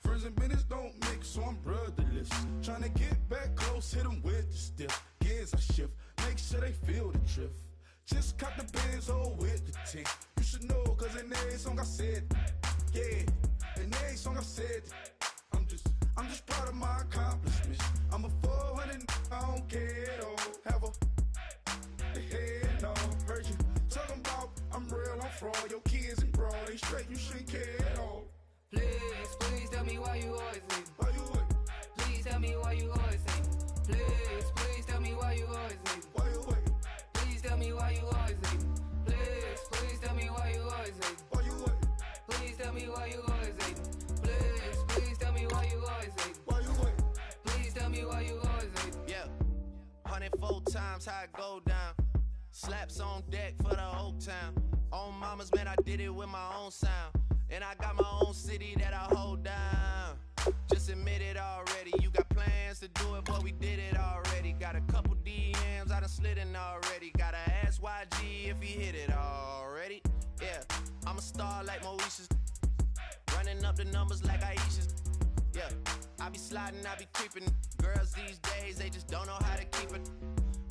Friends and business don't mix, so I'm brotherless. Tryna get back close, hit them with the stiff. Gears I shift, make sure they feel the drift. Just caught the Benz, oh, with the tank. You should know, cause in every song I said, yeah, in every song I said, I'm just proud of my accomplishments. I'm a 400, I don't care at all. Have a head, no, heard you talking about I'm real, I'm fraud. Your kids and broad, they straight, you shouldn't care at all. Please tell me why you always leave. Why you wait? Please tell me why you always leave. Please tell me why you always leave. Why you wait? Please tell me why you always leave. Please tell me why you always leave. Why you wait? Please tell me why you always leave. Please tell me why you always leave. Why you wait? Please tell me why you always leave. Yeah, 104 times how it go down. Slaps on deck for the whole town. On mamas, man, I did it with my own sound. And I got my own city that I hold down. Just admit it already. You got plans to do it, but we did it already. Got a couple DMs, I done slid in already. Gotta ask YG if he hit it already. Yeah, I'm a star like Moesha's. Running up the numbers like Aisha's. Yeah, I be sliding, I be creeping. Girls these days, they just don't know how to keep it.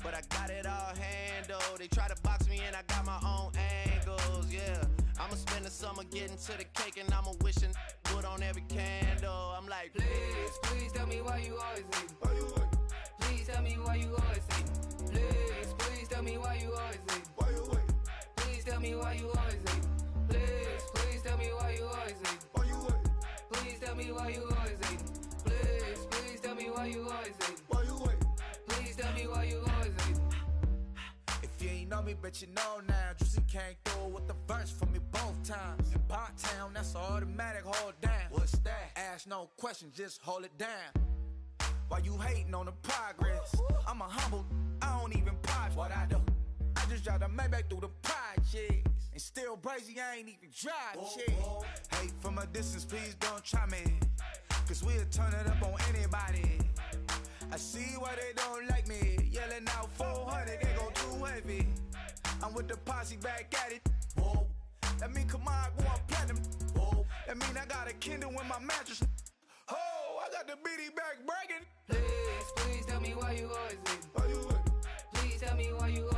But I got it all handled. They try to box me and I got my own angles, yeah. I'ma spend the summer getting to the cake and I'ma wishing wood on every candle. I'm like, Please tell me why you always leave. Why you wait? Please tell me why you always leave. Please tell me why you always leave. Why you wait? Please tell me why you always leave. Please tell me why you always leave. Why you wait? Please tell me why you always leave. Please tell me why you always leave. Why you wait? Please tell me why you always leave. If you ain't know me, bet you know now. Juicy came through with the verse for me both times. In Pot Town, that's automatic, hold down. What's that? Ask no question, just hold it down. Why you hating on the progress? I'm a humble, I don't even pop what I do. I just drive the Maybach through the projects. And still brazy, I ain't even drive shit. Hate from a distance, please don't try me. Cause we'll turn it up on anybody. I see why they don't like me. Yelling out 400, they go too heavy. I'm with the posse back at it. Whoa. That mean come on, going platinum. Whoa. That mean I got a Kindle in my mattress. Oh, I got the BD back bragging. Please tell me why you always leave. Why you wait? Please tell me why you